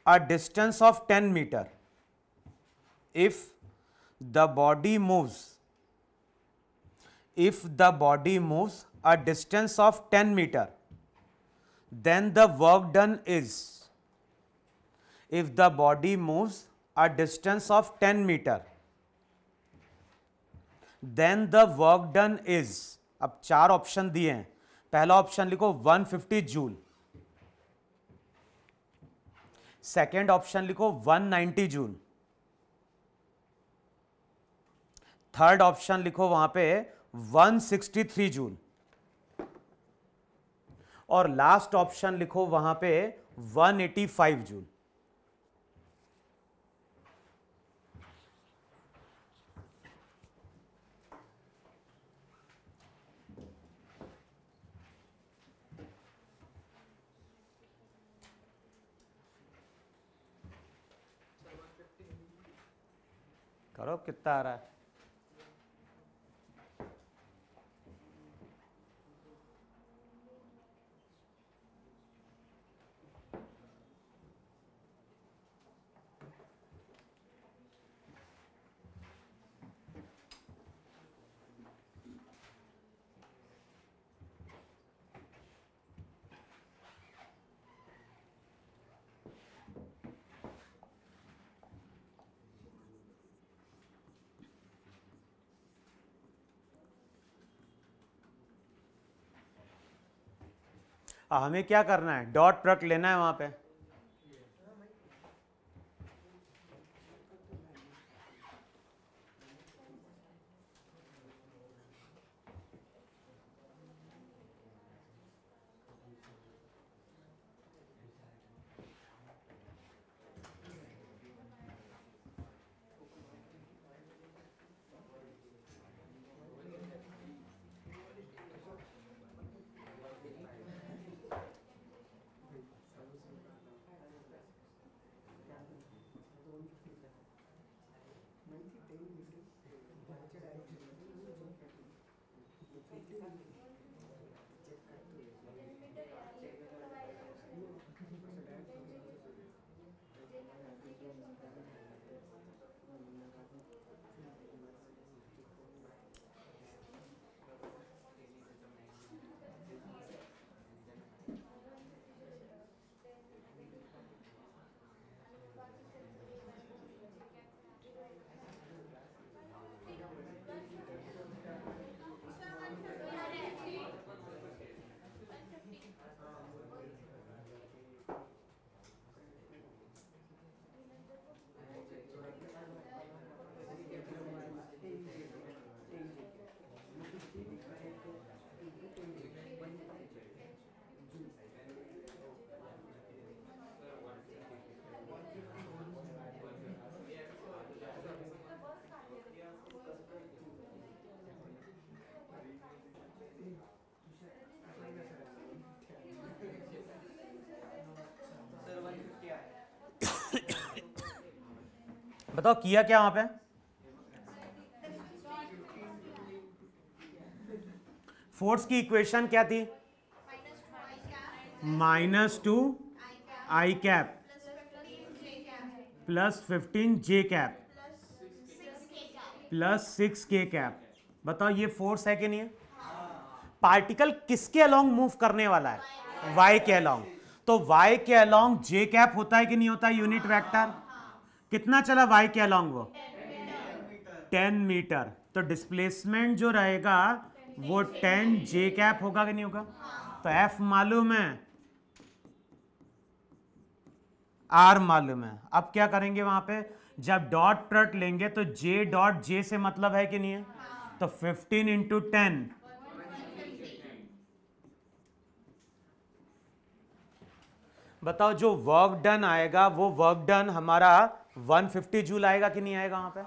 a distance of 10 meter, if the body moves a distance of 10 meter, then the work done is, if the body moves a distance of 10 meter, then the work done is, अब 4 option दिए हैं, पहला option लिखो 150 joule, second option लिखो 190 joule, third option लिखो वहां पे 163 joule, और लास्ट ऑप्शन लिखो वहां पे 185 जूल. करो कितना आ रहा है. हमें क्या करना है, डॉट प्रोडक्ट लेना है वहां पे. बताओ किया क्या वहां पे. फोर्स की इक्वेशन क्या थी, -2 I cap plus 15 J cap plus 6 K cap. बताओ ये फोर्स है कि नहीं है. पार्टिकल किसके अलोंग मूव करने वाला है, y के अलोंग. तो y के अलोंग j कैप होता है कि नहीं होता यूनिट वेक्टर? कितना चला y के अलोंग? वो 10 मीटर। तो डिस्प्लेसमेंट जो रहेगा वो 10 j कैप होगा कि नहीं होगा? तो f मालूम है, r मालूम है। अब क्या करेंगे वहां पे, जब डॉट प्रोडक्ट लेंगे तो j डॉट j से मतलब है कि नहीं है? तो 15 इंटू 10, बताओ जो वर्क डन आएगा वो वर्क डन हमारा 150 जूल आएगा कि नहीं आएगा वहां पे?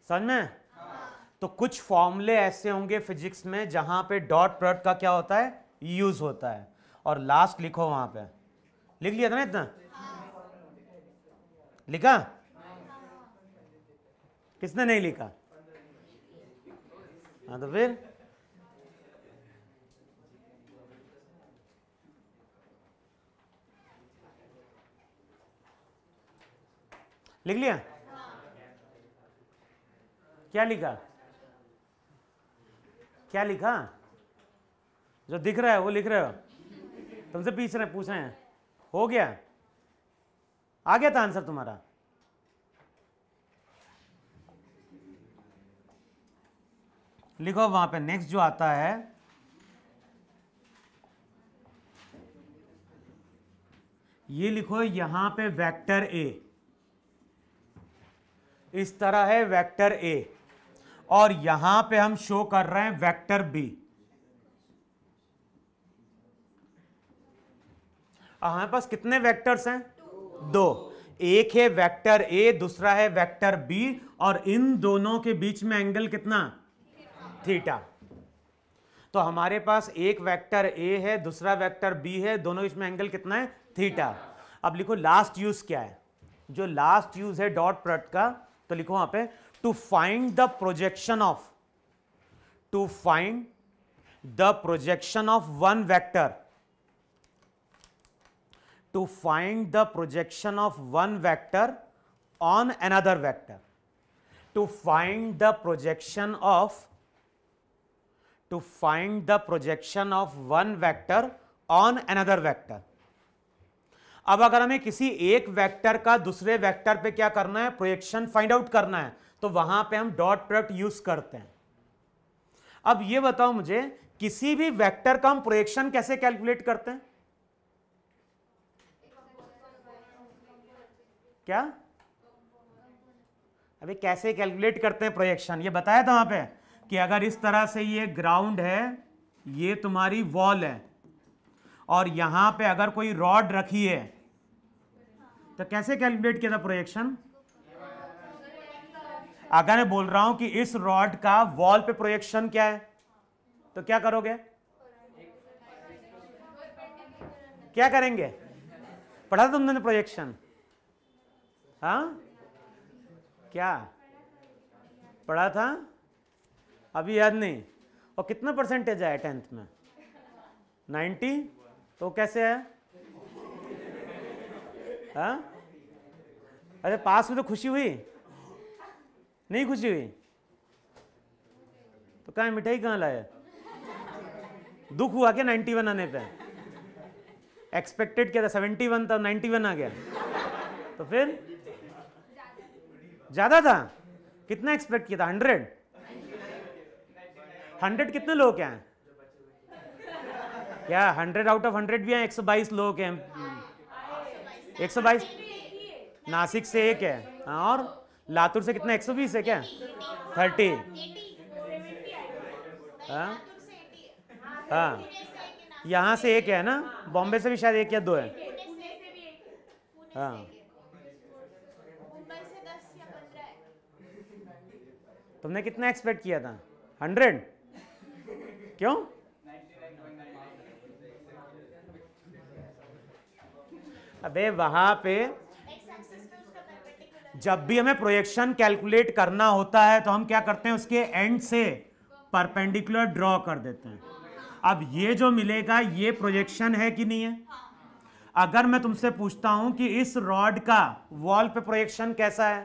समझ में? तो कुछ फॉर्मूले ऐसे होंगे फिजिक्स में जहां पे डॉट प्रोडक्ट का क्या होता है, यूज होता है। और लास्ट लिखो वहां पे, लिख लिया था ना इतना? लिखा? किसने नहीं लिखा? हाँ तो फिर लिख लिया? क्या लिखा? क्या लिखा? जो दिख रहा है वो लिख रहे हो? तुमसे पूछ रहे हैं, हो गया? आ गया था आंसर तुम्हारा? लिखो वहां पे। नेक्स्ट जो आता है, ये लिखो यहां पे वेक्टर ए इस तरह है, वेक्टर ए, और यहां पे हम शो कर रहे हैं वेक्टर बी। हमारे पास कितने वेक्टर्स हैं? दो। एक है वेक्टर ए, दूसरा है वेक्टर बी, और इन दोनों के बीच में एंगल कितना? थीटा। तो हमारे पास एक वेक्टर ए है, दूसरा वेक्टर बी है, दोनों बीच में एंगल कितना है? थीटा। अब लिखो लास्ट यूज क्या है। जो लास्ट यूज है डॉट प्रोडक्ट का, तो लिखो वहां पे to find the projection of, to find the projection of one vector, to find the projection of one vector on another vector, to find the projection of one vector on another vector। अब अगर हमें किसी एक vector का दूसरे vector पे क्या करना है, प्रोजेक्शन फाइंड आउट करना है, तो वहां पे हम डॉट प्रोडक्ट यूज करते हैं। अब ये बताओ मुझे, किसी भी वेक्टर का हम प्रोजेक्शन कैसे कैलकुलेट करते हैं? क्या? अभी कैसे कैलकुलेट करते हैं प्रोजेक्शन? ये बताया था वहां पे कि अगर इस तरह से ये ग्राउंड है, ये तुम्हारी वॉल है, और यहां पे अगर कोई रॉड रखी है, तो कैसे कैलकुलेट किया था प्रोजेक्शन? अगर मैं बोल रहा हूं कि इस रॉड का वॉल पे प्रोजेक्शन क्या है, तो क्या करोगे? क्या करेंगे? पढ़ा था तुमने प्रोजेक्शन? हाँ, क्या पढ़ा था? अभी याद नहीं। और कितना परसेंटेज आया 10th में? 90। तो कैसे है? हाँ, अरे पास में तो खुशी हुई, नहीं खुशी हुई? तो कहाँ मिठाई कहाँ लाया? दुख हुआ क्या 91 आने पे? एक्सपेक्टेड क्या था? 71 था, 91 आ गया। तो फिर ज्यादा था? कितना एक्सपेक्ट किया था? 100? 100 कितने लोग क्या हैं? क्या 100 आउट ऑफ 100 भी हैं? 122 लोग हैं। 122 नासिक से एक है। हाँ, और लातूर से कितना? 120 है क्या? 30। हाँ हाँ, यहाँ से एक है ना, बॉम्बे से भी शायद एक या दो है। हाँ, तुमने कितना एक्सपेक्ट किया था? 100? क्यों? अबे वहां पे जब भी हमें प्रोजेक्शन कैलकुलेट करना होता है तो हम क्या करते हैं, उसके एंड से परपेंडिकुलर ड्रॉ कर देते हैं। अब ये जो मिलेगा ये प्रोजेक्शन है कि नहीं है? अगर मैं तुमसे पूछता हूं कि इस रॉड का वॉल पे प्रोजेक्शन कैसा है,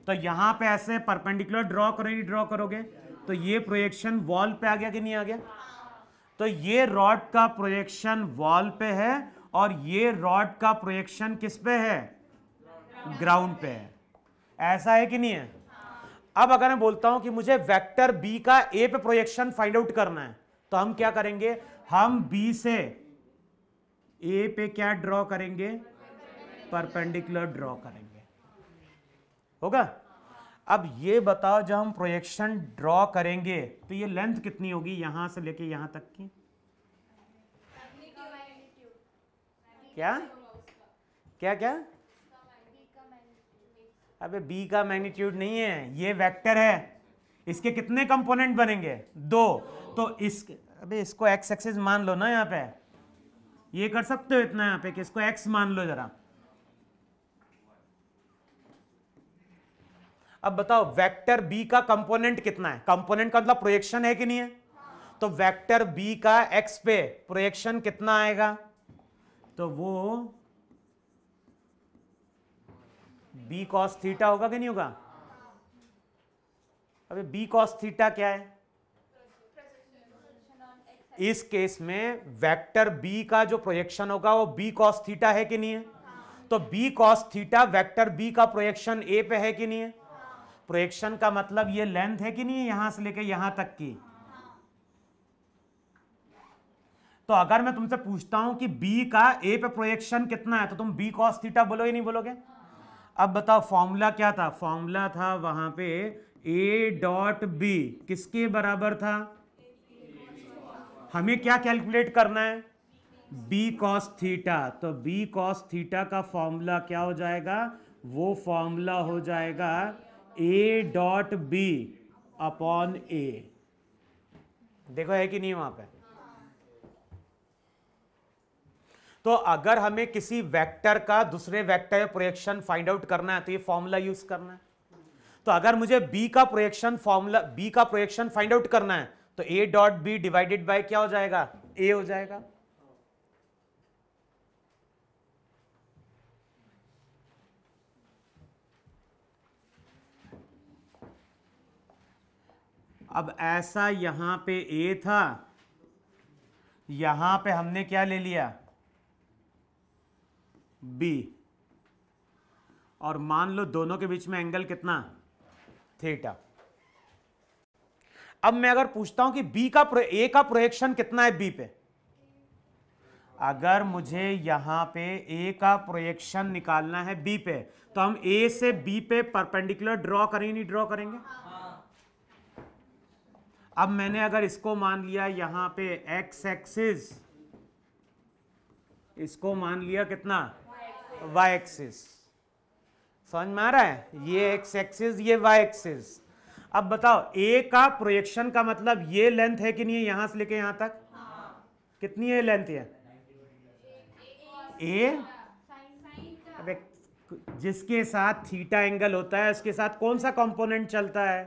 तो यहां पे ऐसे परपेंडिकुलर ड्रॉ करोगे, तो ये प्रोजेक्शन वॉल पे आ गया कि नहीं आ गया? तो ये रॉड का प्रोजेक्शन वॉल पे है और ये रॉड का प्रोजेक्शन किस पे है, ग्राउंड पे है। ऐसा है कि नहीं है? अब अगर मैं बोलता हूं कि मुझे वेक्टर बी का ए पे प्रोजेक्शन फाइंड आउट करना है, तो हम क्या करेंगे, हम बी से ए पे क्या ड्रॉ करेंगे, परपेंडिकुलर ड्रॉ करेंगे। होगा? अब ये बताओ, जब हम प्रोजेक्शन ड्रॉ करेंगे तो ये लेंथ कितनी होगी यहां से लेके यहां तक की? क्या क्या क्या? अबे बी का मैग्नीट्यूड नहीं है, ये वेक्टर है, इसके कितने कंपोनेंट बनेंगे, 2। तो अबे इसको एक्स एक्सिस मान लो ना, यहां पे ये कर सकते हो इतना, यहां पे कि इसको एक्स मान लो जरा। अब बताओ वेक्टर बी का कंपोनेंट कितना है, कंपोनेंट का मतलब प्रोजेक्शन है कि नहीं है? तो वेक्टर बी का एक्स पे प्रोजेक्शन कितना आएगा, तो वो बी कॉस थीटा होगा कि नहीं होगा? अबे बी कॉस थीटा क्या है? इस केस में वेक्टर बी का जो प्रोजेक्शन होगा वो बी कॉस थीटा है कि नहीं है? तो B cos theta vector B का प्रोजेक्शन ए पे है कि नहीं है? प्रोजेक्शन का मतलब ये लेंथ है कि नहीं है, यहां से लेकर यहां तक की। तो अगर मैं तुमसे पूछता हूं कि बी का ए पे प्रोजेक्शन कितना है, तो तुम बी कॉस थीटा बोलोगे नहीं बोलोगे? अब बताओ फॉर्मूला क्या था, फॉर्मूला था वहां पे ए डॉट बी किसके बराबर था, हमें क्या कैलकुलेट करना है, बी कॉस थीटा। तो बी कॉस थीटा का फॉर्मूला क्या हो जाएगा, वो फॉर्मूला हो जाएगा ए डॉट बी अपॉन ए। देखो है कि नहीं वहां पे? तो अगर हमें किसी वेक्टर का दूसरे वेक्टर में प्रोजेक्शन फाइंड आउट करना है तो ये फॉर्मूला यूज करना है। तो अगर मुझे बी का प्रोजेक्शन फाइंड आउट करना है तो A dot B divided by क्या हो जाएगा, ए हो जाएगा। अब ऐसा यहां पे ए था, यहां पे हमने क्या ले लिया, बी, और मान लो दोनों के बीच में एंगल कितना, थीटा। अब मैं अगर पूछता हूं कि ए का प्रोजेक्शन कितना है बी पे, अगर मुझे यहां पे ए का प्रोजेक्शन निकालना है बी पे, तो हम ए से बी पे परपेंडिकुलर ड्रॉ करेंगे नहीं ड्रॉ करेंगे? अब मैंने अगर इसको मान लिया यहां पे एक्स एक्सिस, इसको मान लिया कितना, वाई एक्सिस। समझ में आ रहा है? ये एक्स एक्सिस, ये वाई एक्सिस। अब बताओ ए का प्रोजेक्शन का मतलब ये लेंथ है कि नहीं है, यहां से लेके यहां तक? कितनी है लेंथ है ए? अबे जिसके साथ थीटा एंगल होता है उसके साथ कौन सा कंपोनेंट चलता है?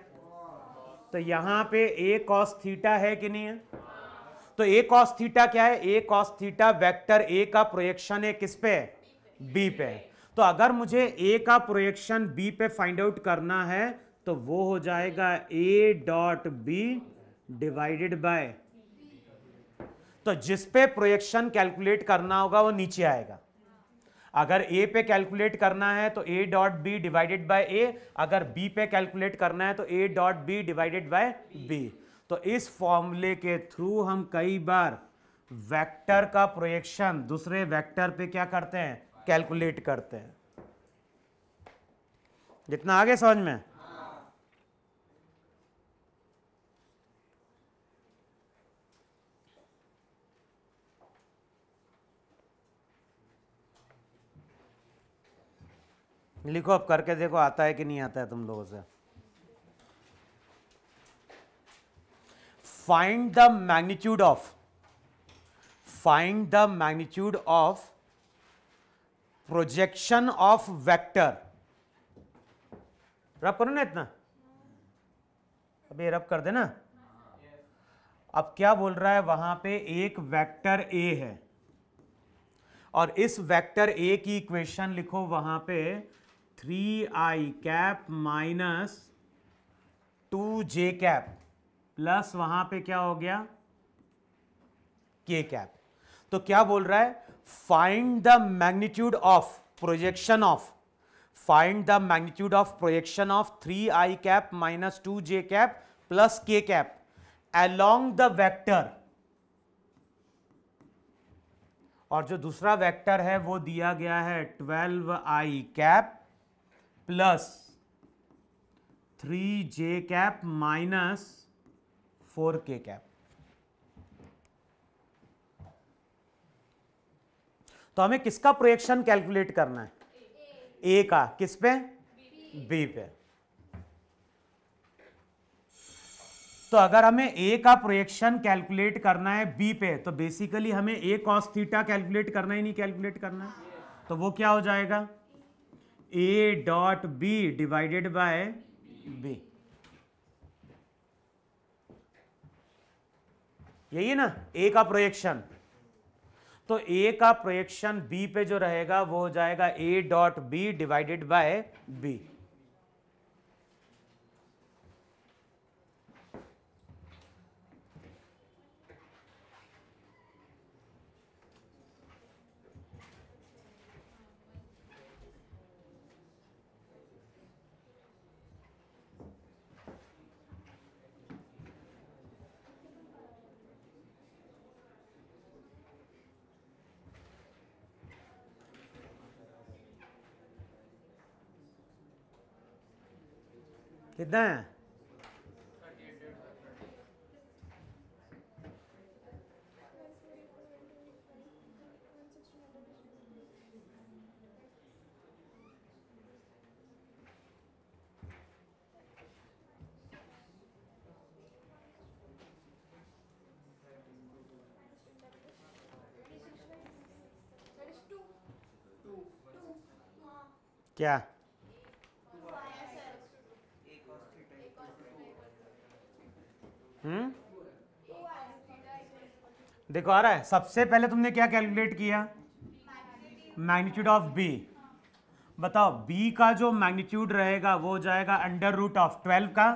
तो यहां पे ए कॉस थीटा है कि नहीं है? तो ए कॉस थीटा क्या है, ए कॉस थीटा वेक्टर ए का प्रोजेक्शन है किस पे, बी पे। तो अगर मुझे ए का प्रोजेक्शन बी पे फाइंड आउट करना है तो वो हो जाएगा A dot B divided by, तो जिस पे प्रोजेक्शन कैलकुलेट करना होगा वो नीचे आएगा। अगर ए पे कैलकुलेट करना है तो A dot B divided by A, अगर बी पे कैलकुलेट करना है तो A dot B divided by B. तो इस फॉर्मूले के थ्रू हम कई बार वेक्टर का प्रोजेक्शन दूसरे वेक्टर पे क्या करते हैं, कैलकुलेट करते हैं। जितना आगे समझ में, लिखो अब करके देखो आता है कि नहीं आता है तुम लोगों से। Find the magnitude of projection of vector. रब करो ना इतना, अब ये रब कर देना। अब क्या बोल रहा है, वहां पे एक वेक्टर ए है और इस वेक्टर ए की इक्वेशन लिखो वहां पे 3i cap minus 2j cap plus वहां पे क्या हो गया k कैप। तो क्या बोल रहा है, find the magnitude of projection of, find the magnitude of projection of 3i cap minus 2j cap plus k cap along the vector, और जो दूसरा वेक्टर है वो दिया गया है 12i cap plus 3j cap minus 4k cap. तो हमें किसका प्रोजेक्शन कैलकुलेट करना है, ए का, किस पे, बी पे। तो अगर हमें ए का प्रोजेक्शन कैलकुलेट करना है बी पे, तो बेसिकली हमें ए कॉस थीटा कैलकुलेट करना ही नहीं कैलकुलेट करना है, तो वो क्या हो जाएगा, A dot B divided by B. यही है ना ए का प्रोजेक्शन। तो ए का प्रोजेक्शन बी पे जो रहेगा वो हो जाएगा A dot B divided by B. कितना है, क्या, देखो आ रहा है। सबसे पहले तुमने क्या कैलकुलेट किया, मैग्नीट्यूड ऑफ बी। बताओ बी का जो मैग्नीट्यूड रहेगा वो जाएगा अंडर रूट ऑफ 12 का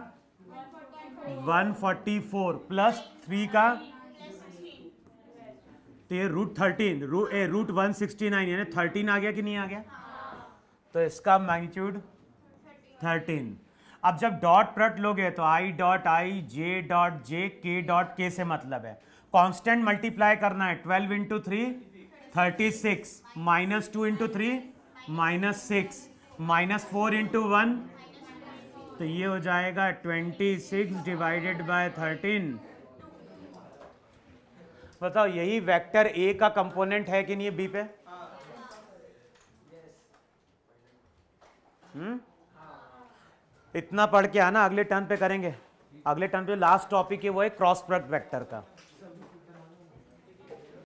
144 प्लस 3 का, तो ये रूट 13 रूट 169 यानी 13 आ गया कि नहीं आ गया, तो इसका मैग्नीट्यूड 13। अब जब डॉट प्रोडक्ट लोगे तो I dot I, J dot J, के डॉट के से मतलब है कांस्टेंट मल्टीप्लाई करना है, 12 into 3 36 minus 2 into 3 minus 6 minus 4 into 1, तो ये हो जाएगा 26 डिवाइडेड बाय 13। बताओ यही वेक्टर ए का कंपोनेंट है कि नहीं बी पे, इतना पढ़ के आना, अगले टर्न पे करेंगे। अगले टर्न पे लास्ट टॉपिक है वो है क्रॉस प्रोडक्ट वेक्टर का।